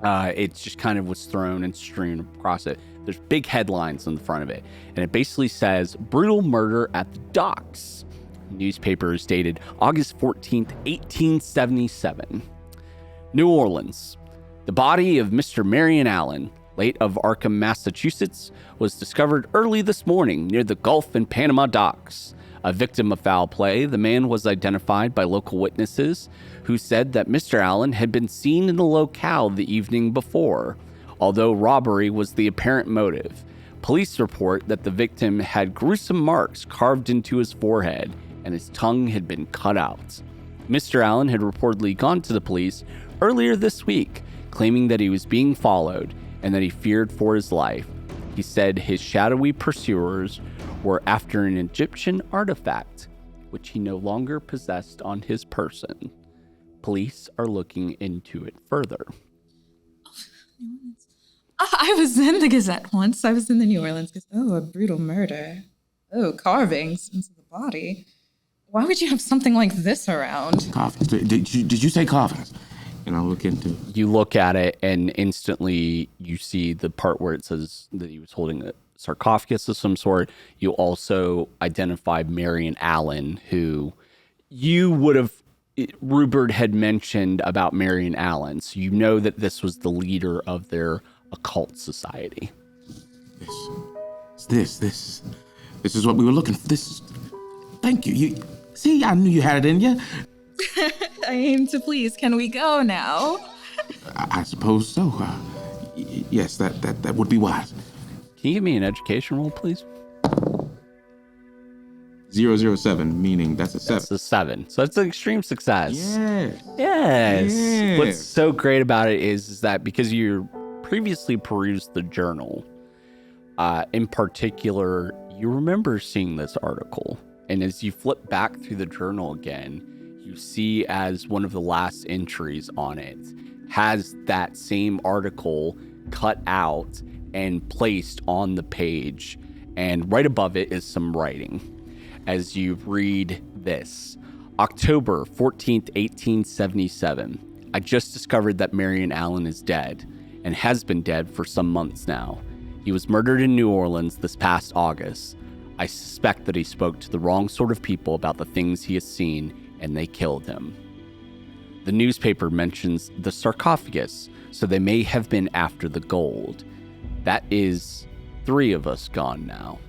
It just kind of was thrown and strewn across it. There's big headlines on the front of it, and it basically says, "Brutal murder at the docks." The newspaper is dated August 14th, 1877. New Orleans. The body of Mr. Marion Allen, late of Arkham, Massachusetts, was discovered early this morning near the Gulf and Panama docks. A victim of foul play, the man was identified by local witnesses who said that Mr. Allen had been seen in the locale the evening before. Although robbery was the apparent motive, police report that the victim had gruesome marks carved into his forehead and his tongue had been cut out. Mr. Allen had reportedly gone to the police earlier this week, claiming that he was being followed and that he feared for his life. He said his shadowy pursuers were after an Egyptian artifact, which he no longer possessed on his person. Police are looking into it further. I was in the Gazette once. I was in the New Orleans Gazette. Oh, a brutal murder. Oh, carvings into the body. Why would you have something like this around? Coffins. Did you say coffins? And I'll look into it. You look at it, and instantly you see the part where it says that he was holding a sarcophagus of some sort. You also identify Marion Allen, who you would have, Rupert had mentioned about Marion Allen, so you know that this was the leader of their occult society. This is what we were looking for. Thank you. You see, I knew you had it in you. I aim to please. Can we go now? I suppose so. Yes, that would be wise. Can you give me an education roll, please? 007, meaning that's a 7. That's a 7. So it's an extreme success. Yes. Yes. What's so great about it is that because you previously perused the journal, in particular, you remember seeing this article. And as you flip back through the journal again, you see as one of the last entries on it has that same article cut out and placed on the page. And right above it is some writing. As you read this, October 14th, 1877. I just discovered that Marion Allen is dead and has been dead for some months now. He was murdered in New Orleans this past August. I suspect that he spoke to the wrong sort of people about the things he has seen, and they killed him. The newspaper mentions the sarcophagus, so they may have been after the gold. That is 3 of us gone now.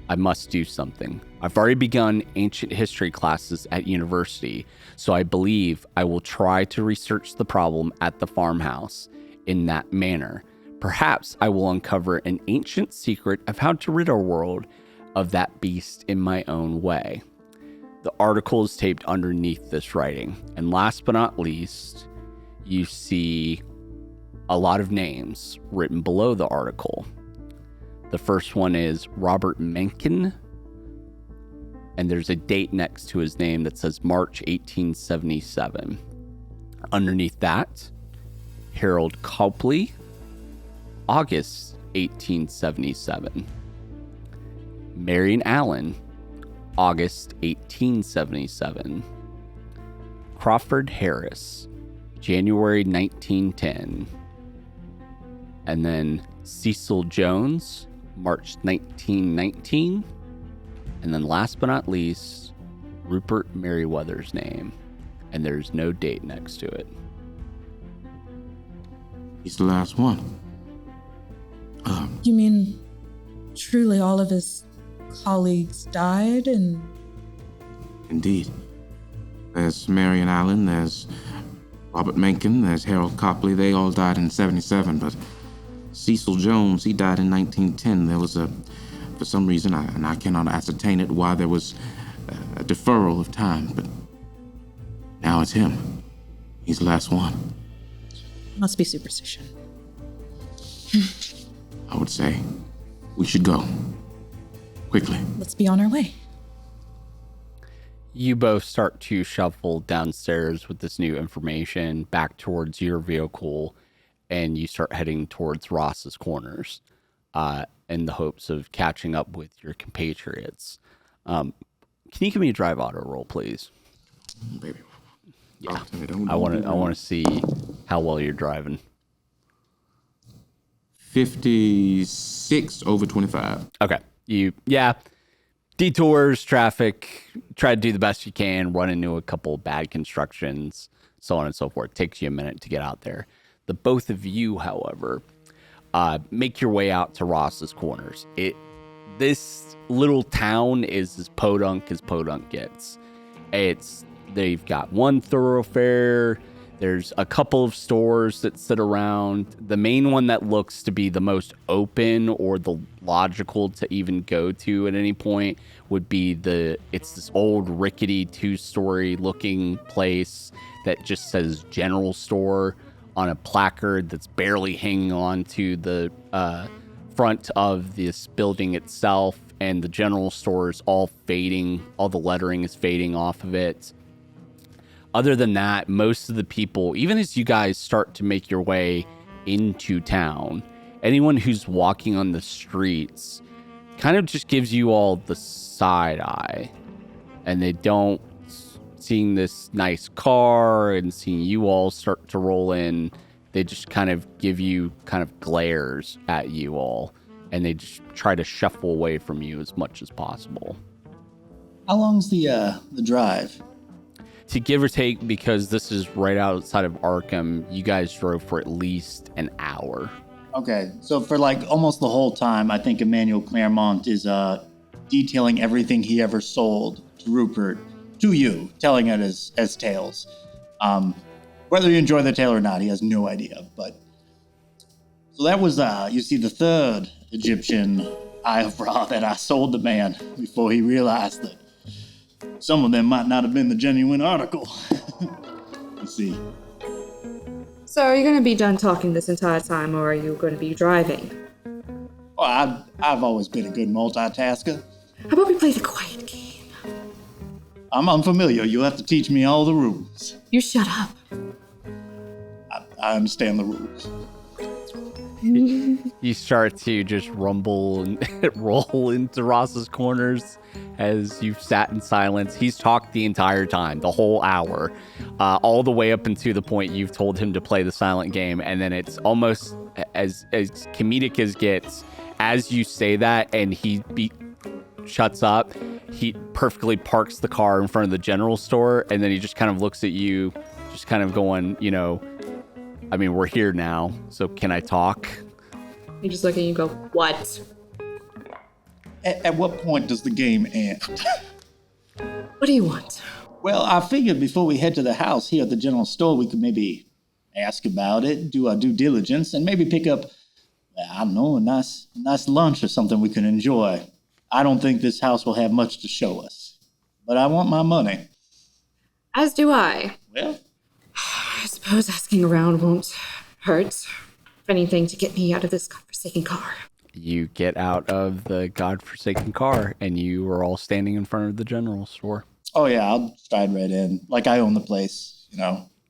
I must do something. I've already begun ancient history classes at university, so I believe I will try to research the problem at the farmhouse in that manner. Perhaps I will uncover an ancient secret of how to rid our world of that beast in my own way. The article is taped underneath this writing. And last but not least, you see a lot of names written below the article. The first one is Robert Mencken, and there's a date next to his name that says March 1877. Underneath that, Harold Copley, August 1877. Marion Allen, August 1877. Crawford Harris, January 1910. And then Cecil Jones, March 1919. And then last but not least, Rupert Merriweather's name. And there's no date next to it. He's the last one. You mean truly all of his colleagues died and... Indeed. There's Marion Allen, there's Robert Mencken, there's Harold Copley. They all died in 77, but Cecil Jones, he died in 1910. There was for some reason, and I cannot ascertain it, why there was a deferral of time, but now it's him. He's the last one. Must be superstition. I would say we should go. Quickly. Let's be on our way. You both start to shuffle downstairs with this new information back towards your vehicle, and you start heading towards Ross's Corners in the hopes of catching up with your compatriots. Can you give me a drive auto roll, please? Baby. Yeah. I want to see how well you're driving. 56 over 25. Okay. Detours, traffic, try to do the best you can, run into a couple of bad constructions, so on and so forth. Takes you a minute to get out there. The both of you, however, make your way out to Ross's Corners. This little town is as podunk gets. They've got one thoroughfare. There's a couple of stores that sit around. The main one that looks to be the most open or the logical to even go to at any point would be it's this old rickety 2-story looking place that just says general store on a placard that's barely hanging on to the front of this building itself. And the general store is all fading. All the lettering is fading off of it. Other than that, most of the people, even as you guys start to make your way into town, anyone who's walking on the streets kind of just gives you all the side eye. And they don't, seeing this nice car and seeing you all start to roll in, they just kind of give you kind of glares at you all. And they just try to shuffle away from you as much as possible. How long's the drive? To give or take, because this is right outside of Arkham, you guys drove for at least an hour. Okay, so for like almost the whole time, I think Emmanuel Claremont is detailing everything he ever sold to Rupert, to you, telling it as tales. Whether you enjoy the tale or not, he has no idea. But so that was, you see, the third Egyptian Eye of Ra that I sold the man before he realized that some of them might not have been the genuine article. You see. So are you going to be done talking this entire time, or are you going to be driving? Well, I've always been a good multitasker. How about we play the quiet game? I'm unfamiliar. You'll have to teach me all the rules. You shut up. I understand the rules. You start to just rumble and roll into Ross's Corners as you've sat in silence. He's talked the entire time, the whole hour, all the way up into the point you've told him to play the silent game. And then it's almost as comedic as gets. As you say that and he shuts up, he perfectly parks the car in front of the general store. And then he just kind of looks at you, just kind of going, I mean, we're here now, so can I talk? You just look at you and go, what? At what point does the game end? What do you want? Well, I figured before we head to the house here at the general store, we could maybe ask about it, do our due diligence, and maybe pick up, I don't know, a nice lunch or something we can enjoy. I don't think this house will have much to show us, but I want my money. As do I. Well, I suppose asking around won't hurt. If anything, to get me out of this godforsaken car. You get out of the godforsaken car, and you are all standing in front of the general store. Oh, yeah, I'll stride right in. Like I own the place,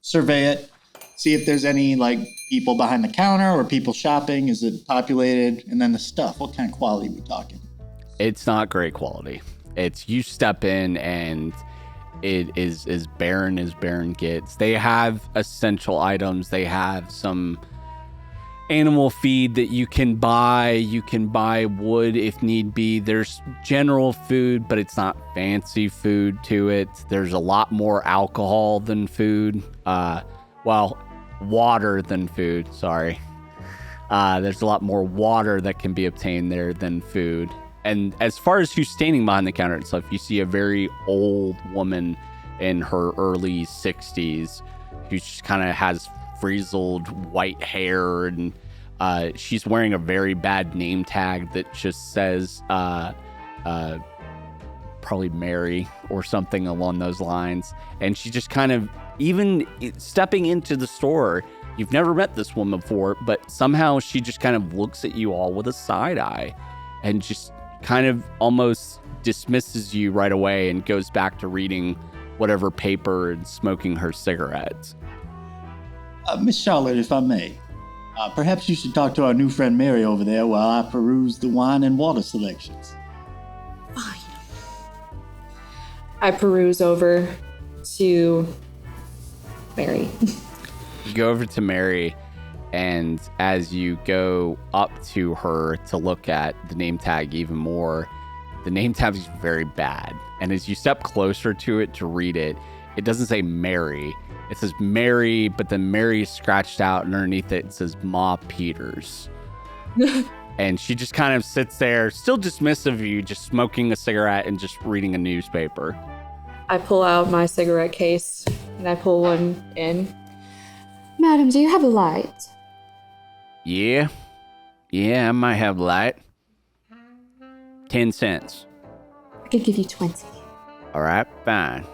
Survey it, see if there's any, people behind the counter or people shopping. Is it populated? And then the stuff. What kind of quality are we talking? It's not great quality. It's you step in, and it is as barren as barren gets. They have essential items. They have some animal feed that you can buy. You can buy wood if need be. There's general food, but it's not fancy food to it. There's a lot more alcohol than food. Water than food, sorry. There's a lot more water that can be obtained there than food. And as far as who's standing behind the counter and stuff, you see a very old woman in her early 60s who just kind of has frizzled white hair, and she's wearing a very bad name tag that just says probably Mary or something along those lines. And she just kind of, even stepping into the store, you've never met this woman before, but somehow she just kind of looks at you all with a side eye and just kind of almost dismisses you right away and goes back to reading whatever paper and smoking her cigarettes. Miss Charlotte, if I may, perhaps you should talk to our new friend Mary over there while I peruse the wine and water selections. Fine. I peruse over to Mary. You go over to Mary, and as you go up to her to look at the name tag even more, the name tag is very bad. And as you step closer to it to read it, it doesn't say Mary. It says Mary, but then Mary is scratched out, and underneath it says Ma Peters. And she just kind of sits there, still dismissive of you, just smoking a cigarette and just reading a newspaper. I pull out my cigarette case and I pull one in. Madam, do you have a light? Yeah, I might have light. 10 cents. I could give you 20. All right, fine.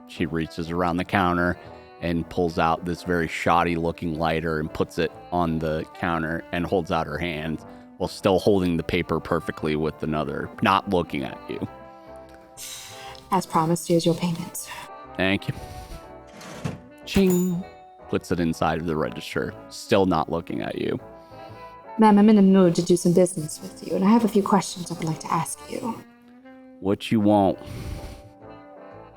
She reaches around the counter and pulls out this very shoddy looking lighter and puts it on the counter and holds out her hand while still holding the paper perfectly with another, not looking at you. As promised, here's your payment. Thank you. Ching. Puts it inside of the register, still not looking at you. Ma'am, I'm in the mood to do some business with you, and I have a few questions I would like to ask you. What you want?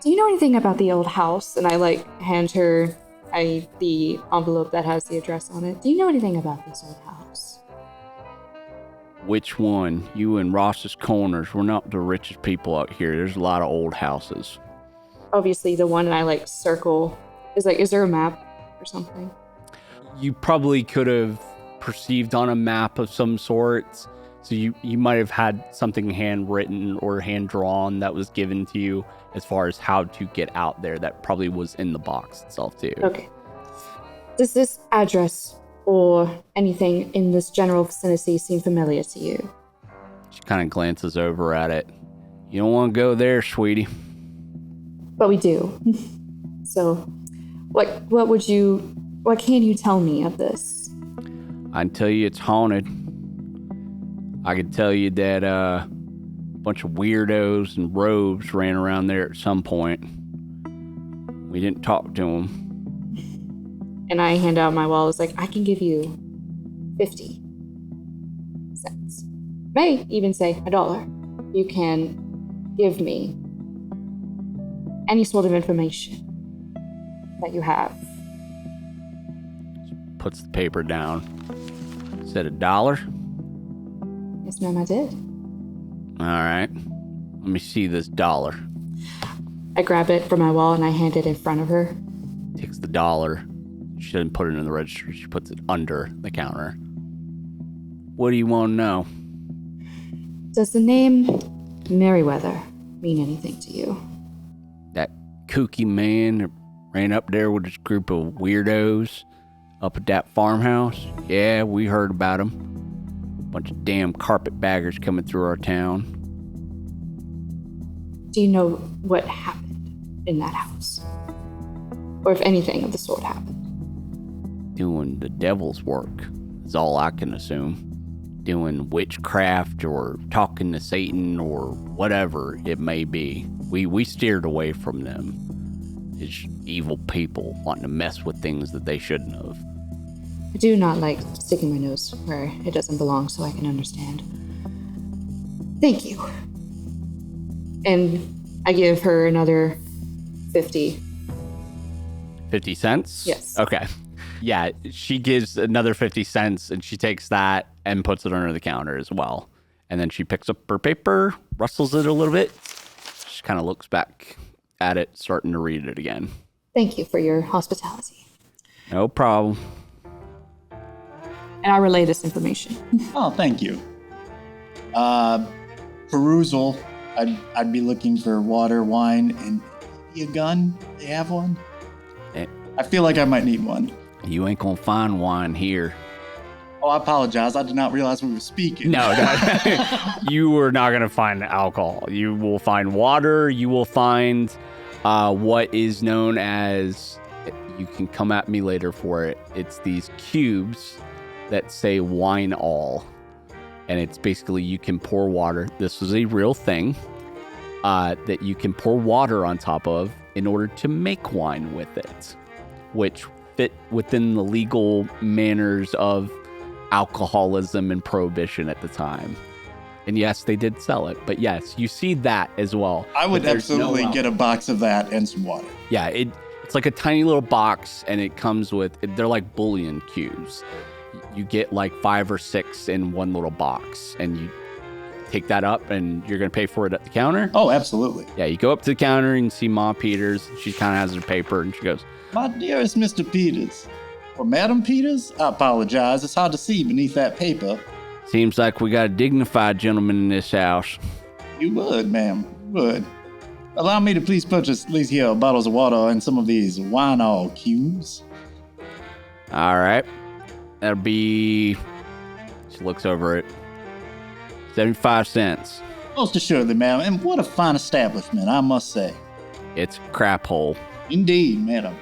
Do you know anything about the old house? And I hand her the envelope that has the address on it. Do you know anything about this old house? Which one? You and Ross's Corners. We're not the richest people out here. There's a lot of old houses. Obviously, the one I circle is there a map or something? You probably could have perceived on a map of some sorts. So you might have had something handwritten or hand drawn that was given to you as far as how to get out there. That probably was in the box itself too. Okay. Does this address or anything in this general vicinity seem familiar to you? She kind of glances over at it. You don't want to go there, sweetie. But we do. So, what can you tell me of this? I can tell you it's haunted. I can tell you that a bunch of weirdos in robes ran around there at some point. We didn't talk to them. And I hand out my wallet. It's I can give you 50 cents. May even say $1. You can give me any sort of information that you have. Puts the paper down. Said $1? Yes, ma'am, I did. All right. Let me see this $1. I grab it from my wallet and I hand it in front of her. Takes the $1. She doesn't put it in the register. She puts it under the counter. What do you want to know? Does the name Merriweather mean anything to you? That kooky man that ran up there with this group of weirdos up at that farmhouse? Yeah, we heard about him. Bunch of damn carpetbaggers coming through our town. Do you know what happened in that house? Or if anything of the sort happened? Doing the devil's work is all I can assume. Doing witchcraft or talking to Satan or whatever it may be. We steered away from them. It's evil people wanting to mess with things that they shouldn't have. I do not like sticking my nose where it doesn't belong, so I can understand. Thank you. And I give her another 50. 50 cents? Yes. Okay. Yeah, she gives another 50 cents and she takes that and puts it under the counter as well. And then she picks up her paper, rustles it a little bit. She kind of looks back at it, starting to read it again. Thank you for your hospitality. No problem. And I relay this information. Oh, thank you. Perusal. I'd be looking for water, wine, and maybe a gun. They have one? I feel like I might need one. You ain't gonna find wine here. Oh, I apologize. I did not realize we were speaking. No, you are not gonna find alcohol. You will find water. You will find what is known as, you can come at me later for it, it's these cubes that say wine all. And it's basically you can pour water. This is a real thing that you can pour water on top of in order to make wine with it, which fit within the legal manners of alcoholism and prohibition at the time. And yes, they did sell it, but yes, you see that as well. I would absolutely get a box of that and some water. Yeah, it's like a tiny little box, and it comes with, they're like bullion cubes. You get like 5 or 6 in one little box, and you take that up, and you're going to pay for it at the counter. Oh, absolutely. Yeah, you go up to the counter and see Ma Peters. She kind of has her paper, and she goes, My dearest Mr. Peters, or Madam Peters, I apologize. It's hard to see beneath that paper. seems like we got a dignified gentleman in this house. You would, ma'am. You would. Allow me to please purchase these here bottles of water and some of these wine all cubes. All right. That'll be, she looks over it, 75 cents. Most assuredly, ma'am. And what a fine establishment, I must say. It's a crap hole. Indeed, madam.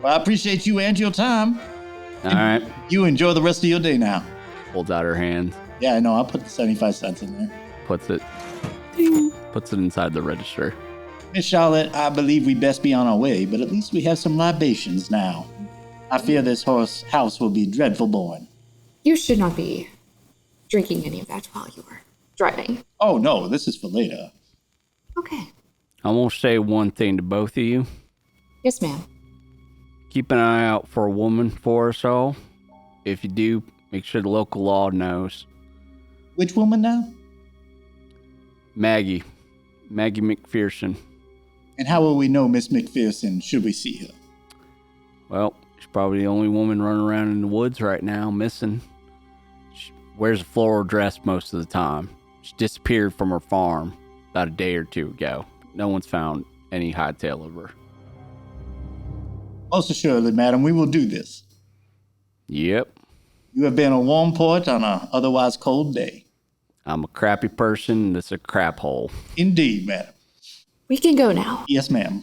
Well, I appreciate you and your time. All right. You enjoy the rest of your day now. Holds out her hand, Yeah, I know. I'll put the 75 cents in there. puts it, ding, puts it inside the register. Miss Charlotte, I believe we best be on our way, but at least we have some libations now. I fear this house will be dreadful born. You should not be drinking any of that while you were driving. Oh, no, this is for later. Okay. I'm going to say one thing to both of you. Yes, ma'am. Keep an eye out for a woman for us all. If you do, make sure the local law knows. Which woman now? Maggie McPherson. And how will we know Miss McPherson should we see her? Well, she's probably the only woman running around in the woods right now, missing. She wears a floral dress most of the time. She disappeared from her farm about a day or two ago. No one's found any hightail of her. Most assuredly, madam, we will do this. Yep. You have been a warm port on a otherwise cold day. I'm a crappy person. This is a crap hole. Indeed, madam. We can go now. Yes, ma'am.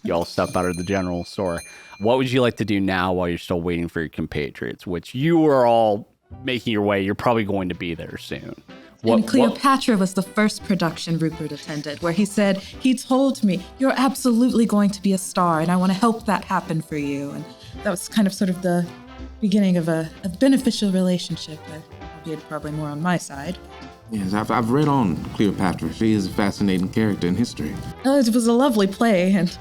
Y'all step out of the general store. What would you like to do now while you're still waiting for your compatriots, which you are all making your way? You're probably going to be there soon. And Cleopatra was the first production Rupert attended, where he said, he told me, you're absolutely going to be a star, and I want to help that happen for you. And that was kind of sort of the beginning of a beneficial relationship, albeit probably more on my side. Yes, I've read on Cleopatra. She is a fascinating character in history. It was a lovely play, and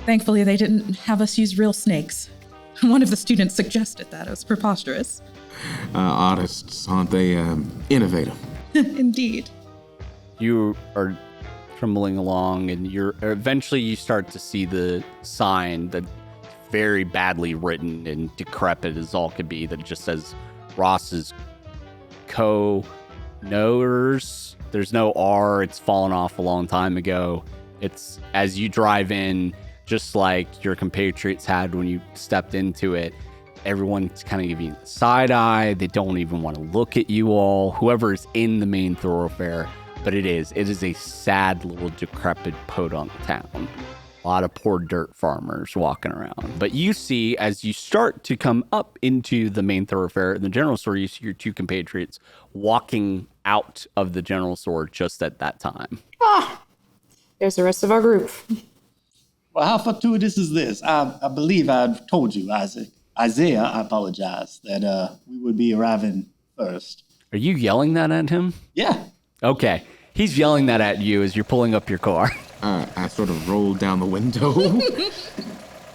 thankfully they didn't have us use real snakes. One of the students suggested that. It was preposterous. Artists, aren't they? Innovative. Indeed. You are trembling along, and eventually you start to see the sign that very badly written and decrepit as all could be, that just says Ross's Co-Knowers. There's no R. It's fallen off a long time ago. It's, as you drive in, just like your compatriots had when you stepped into it, everyone's kind of giving you the side eye. They don't even want to look at you all, whoever is in the main thoroughfare. But it is a sad little decrepit podunk town. A lot of poor dirt farmers walking around. But you see, as you start to come up into the main thoroughfare in the general store, you see your two compatriots walking out of the general store just at that time. There's the rest of our group. Well, how fortuitous is this? I believe I've told you, Isaiah, I apologize, that we would be arriving first. Are you yelling that at him? Yeah. Okay. He's yelling that at you as you're pulling up your car. I sort of rolled down the window.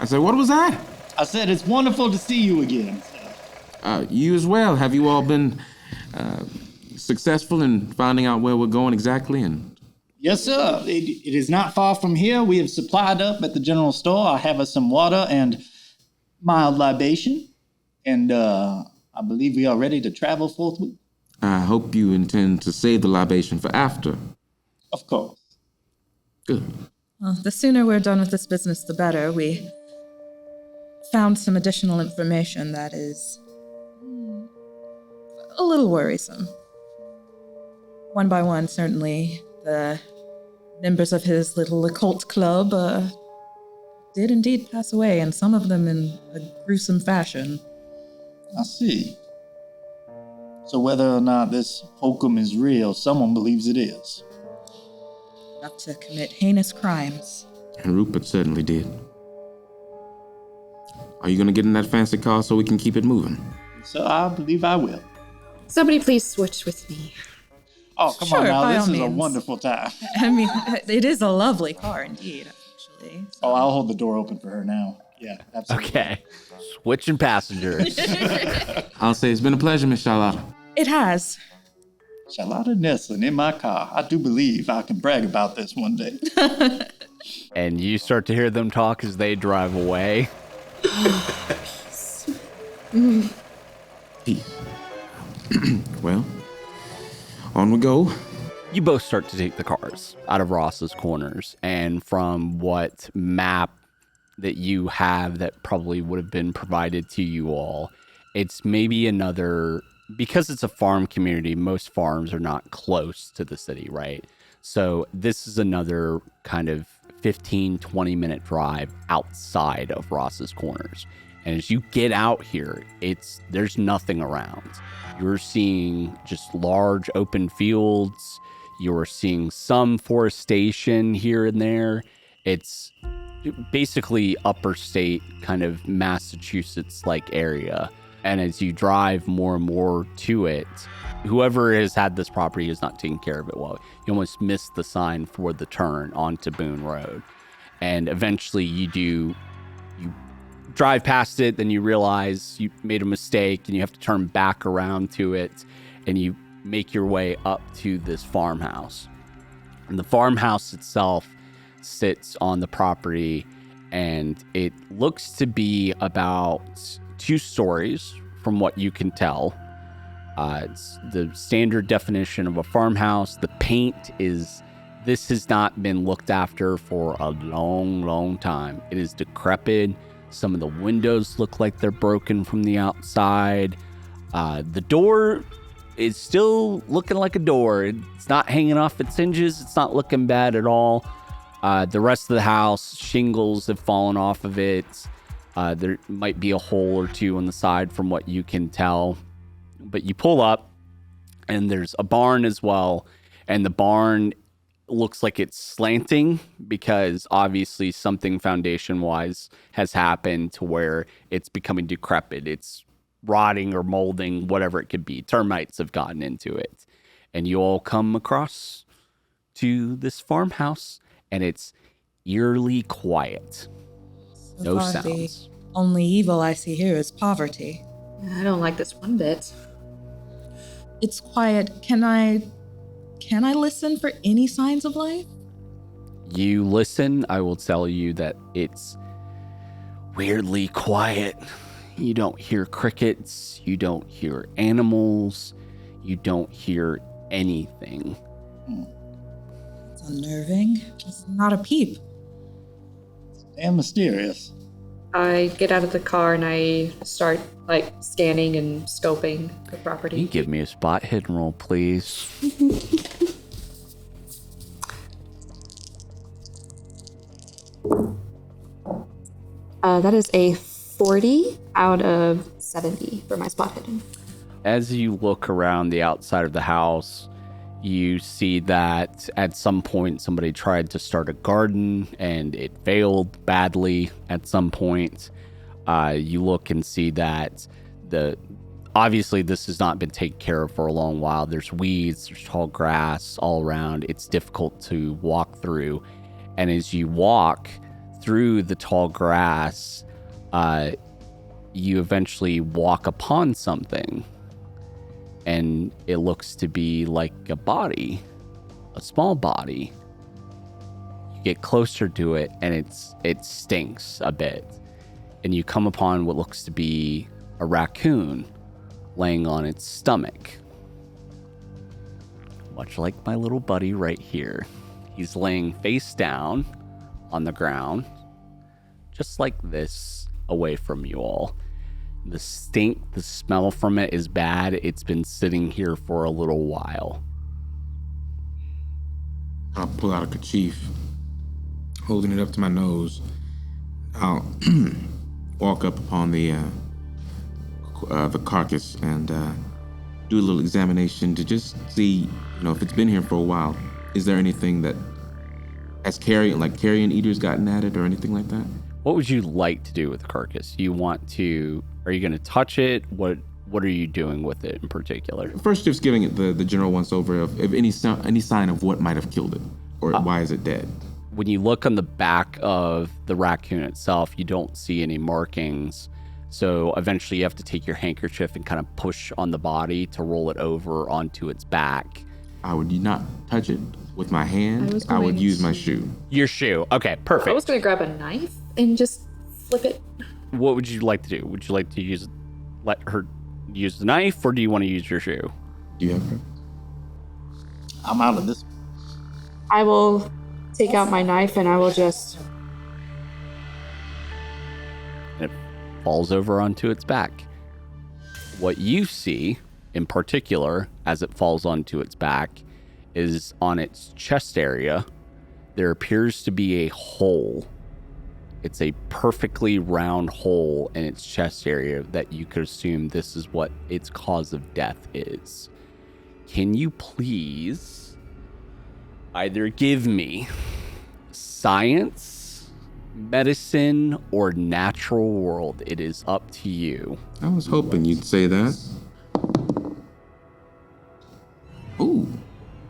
I said, what was that? I said it's wonderful to see you again. You as well. Have you all been successful in finding out where we're going exactly? And Yes, sir. It is not far from here. We have supplied up at the general store. I have us some water and mild libation. And I believe we are ready to travel forthwith. I hope you intend to save the libation for after. Of course. Good. Well, the sooner we're done with this business, the better. We found some additional information that is a little worrisome. One by one, certainly, the members of his little occult club did indeed pass away, and some of them in a gruesome fashion. I see. So whether or not this hokum is real, someone believes it is. Enough to commit heinous crimes. And Rupert certainly did. Are you going to get in that fancy car so we can keep it moving? So I believe I will. Somebody please switch with me. Oh, come Sure, on now. by This all is a means. wonderful time. I mean, it is a lovely car indeed, actually. Oh, I'll hold the door open for her now. Yeah, absolutely. Okay. Switching passengers. I'll say it's been a pleasure, Miss Charlotte. It has. Charlotta nestling in my car. I do believe I can brag about this one day. And you start to hear them talk as they drive away. Peace. Well, on we go. You both start to take the cars out of Ross's corners, and from what map that you have that probably would have been provided to you all, it's maybe another, because it's a farm community, most farms are not close to the city, right? So this is another kind of 15-20 minute drive outside of Ross's corners. And as you get out here, there's nothing around. You're seeing just large open fields. You're seeing some forestation here and there. It's basically upper state, kind of Massachusetts-like area. And as you drive more and more to it, whoever has had this property is not taking care of it well. You almost miss the sign for the turn onto Boone Road. And eventually you drive past it, then you realize you made a mistake and you have to turn back around to it, and you make your way up to this farmhouse. And the farmhouse itself sits on the property, and it looks to be about 2 stories from what you can tell. It's the standard definition of a farmhouse. The paint this has not been looked after for a long, long time. It is decrepit. Some of the windows look like they're broken from the outside. The door is still looking like a door. It's not hanging off its hinges. It's not looking bad at all. The rest of the house, shingles have fallen off of it. There might be a hole or 2 on the side from what you can tell. But you pull up, and there's a barn as well. And the barn looks like it's slanting because obviously something foundation-wise has happened to where it's becoming decrepit. It's rotting or molding, whatever it could be. Termites have gotten into it. And you all come across to this farmhouse, and it's eerily quiet. So No far, sounds. The only evil I see here is poverty. I don't like this one bit. It's quiet. Can I listen for any signs of life? You listen, I will tell you that it's weirdly quiet. You don't hear crickets. You don't hear animals. You don't hear anything. It's unnerving. It's not a peep. Damn mysterious. I get out of the car and I start scanning and scoping the property. Can you give me a spot hidden roll, please? That is a 40 out of 70 for my spot hidden. As you look around the outside of the house, you see that at some point somebody tried to start a garden and it failed badly at some point. You look and see that obviously this has not been taken care of for a long while. There's weeds, there's tall grass all around. It's difficult to walk through. And as you walk through the tall grass, you eventually walk upon something. And it looks to be like a body, a small body. You get closer to it, and it stinks a bit. And you come upon what looks to be a raccoon laying on its stomach. Much like my little buddy right here. He's laying face down on the ground, just like this, away from you all. The stink, the smell from it is bad. It's been sitting here for a little while. I'll pull out a kerchief, holding it up to my nose. I'll walk up upon the carcass and do a little examination to just see, if it's been here for a while. Is there anything that has carrion eaters gotten at it or anything like that? What would you like to do with the carcass? Are you going to touch it? What are you doing with it in particular? First, just giving it the general once over of any sign of what might have killed it, or why is it dead? When you look on the back of the raccoon itself, you don't see any markings. So eventually you have to take your handkerchief and kind of push on the body to roll it over onto its back. I would not touch it with my hand. I would use my shoe. Your shoe. Okay, perfect. I was going to grab a knife and just flip it. What would you like to do? Would you like to let her use the knife, or do you want to use your shoe? Do you have her? I'm out of this. I will take out my knife and I will just... It falls over onto its back. What you see, in particular, as it falls onto its back, is on its chest area, there appears to be a hole. It's a perfectly round hole in its chest area that you could assume this is what its cause of death is. Can you please either give me science, medicine, or natural world? It is up to you. I was hoping you'd say that. Ooh,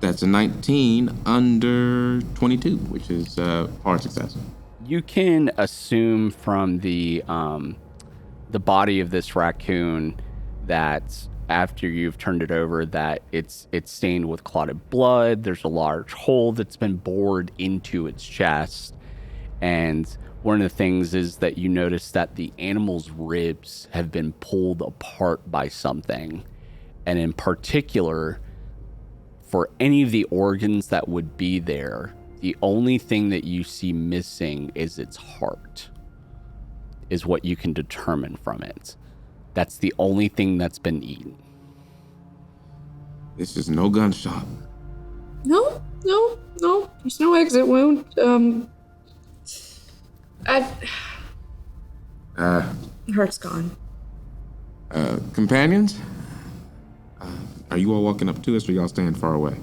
that's a 19 under 22, which is hard success. You can assume from the body of this raccoon that after you've turned it over that it's stained with clotted blood. There's a large hole that's been bored into its chest. And one of the things is that you notice that the animal's ribs have been pulled apart by something. And in particular, for any of the organs that would be there, the only thing that you see missing is its heart, is what you can determine from it. That's the only thing that's been eaten. This is no gun shop. No. There's no exit wound. Heart's gone. Companions? Are you all walking up to us, or y'all staying far away?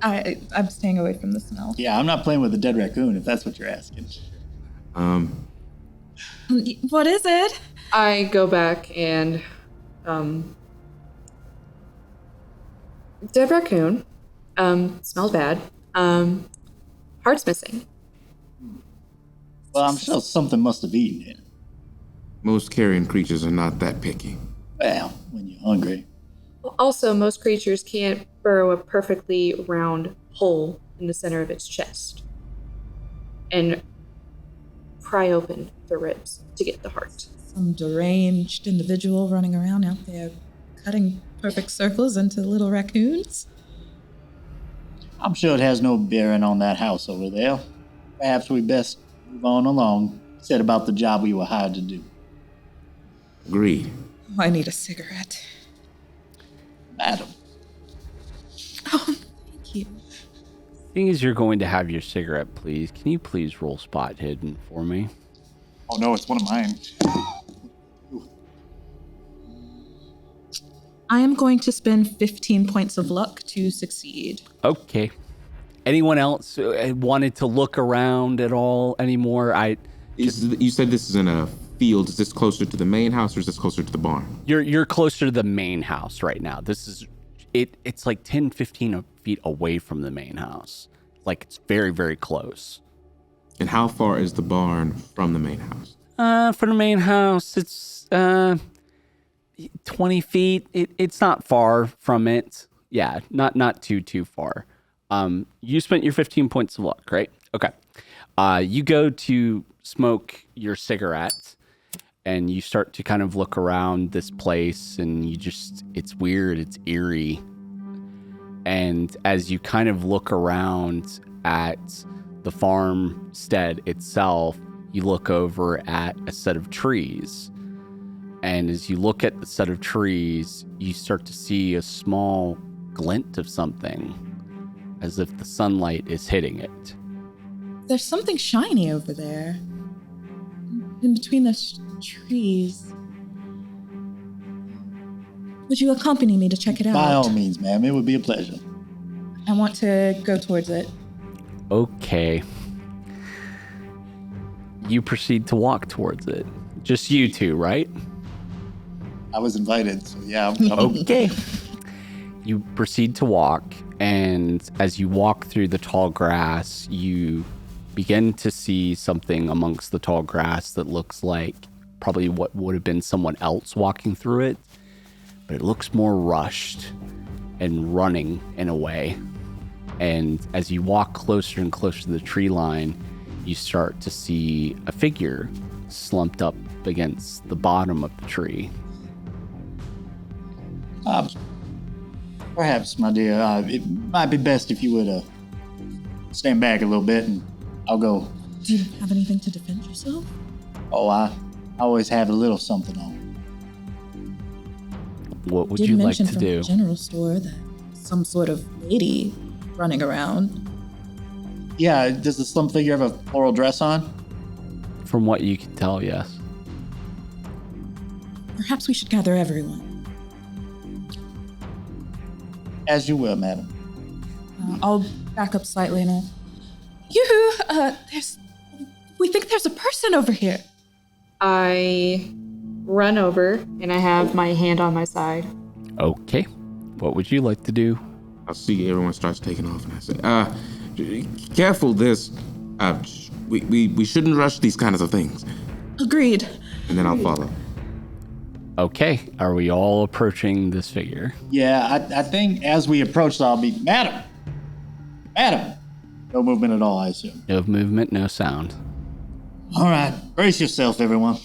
I'm staying away from the smell. Yeah, I'm not playing with a dead raccoon, if that's what you're asking. What is it? I go back and dead raccoon. Smells bad. Heart's missing. Well, I'm sure something must have eaten it. Most carrion creatures are not that picky. Well, when you're hungry. Also, most creatures can't burrow a perfectly round hole in the center of its chest and pry open the ribs to get the heart. Some deranged individual running around out there cutting perfect circles into little raccoons. I'm sure it has no bearing on that house over there. Perhaps we best move on along. Said about the job we were hired to do. Agreed. Oh, I need a cigarette. Madam. Oh, thank you. Seeing as you're going to have your cigarette, please, can you please roll spot hidden for me? Oh no, it's one of mine. I am going to spend 15 points of luck to succeed. Okay. Anyone else wanted to look around at all anymore? You said this is in a field. Is this closer to the main house, or is this closer to the barn? You're closer to the main house right now. This is it's like 10, 15 feet away from the main house. Like, it's very, very close. And how far is the barn from the main house? From the main house, it's 20 feet. It's not far from it. Yeah, not too far. You spent your 15 points of luck, right? Okay. You go to smoke your cigarette, and you start to kind of look around this place, and it's weird, it's eerie. And as you kind of look around at the farmstead itself, you look over at a set of trees. And as you look at the set of trees, you start to see a small glint of something, as if the sunlight is hitting it. There's something shiny over there. In between the trees. Would you accompany me to check it out? By all means, ma'am. It would be a pleasure. I want to go towards it. Okay. You proceed to walk towards it. Just you two, right? I was invited, so yeah, I'm coming. Okay. You proceed to walk, and as you walk through the tall grass, you begin to see something amongst the tall grass that looks like probably what would have been someone else walking through it, but it looks more rushed and running in a way. And as you walk closer and closer to the tree line, you start to see a figure slumped up against the bottom of the tree. Perhaps, my dear, it might be best if you would stand back a little bit, and I'll go. Do you have anything to defend yourself? Oh, I always have a little something on. What would you like to from do? The general store that some sort of lady running around. Yeah, does the slum figure have a floral dress on? From what you can tell, yes. Perhaps we should gather everyone. As you will, madam. I'll back up slightly and we think there's a person over here. I run over and I have my hand on my side. Okay. What would you like to do? I see everyone starts taking off, and I say, careful this. We shouldn't rush these kinds of things. Agreed. And then I'll follow. Okay. Are we all approaching this figure? Yeah, I think as we approach, I'll be, Madam! No movement at all, I assume. No movement, no sound. All right, brace yourself, everyone.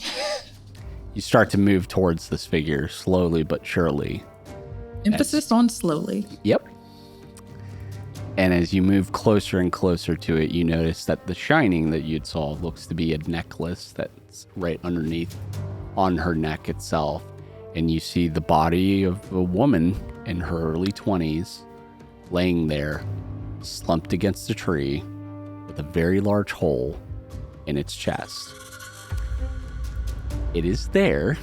You start to move towards this figure slowly but surely. Emphasis on slowly. Yep. And as you move closer and closer to it, you notice that the shining that you'd saw looks to be a necklace that's right underneath on her neck itself. And you see the body of a woman in her early 20s laying there, slumped against a tree with a very large hole in its chest. It is there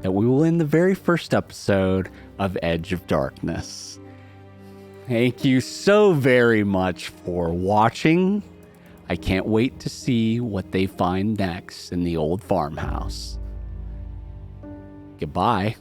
that we will end the very first episode of Edge of Darkness. Thank you so very much for watching. I can't wait to see what they find next in the old farmhouse. Goodbye.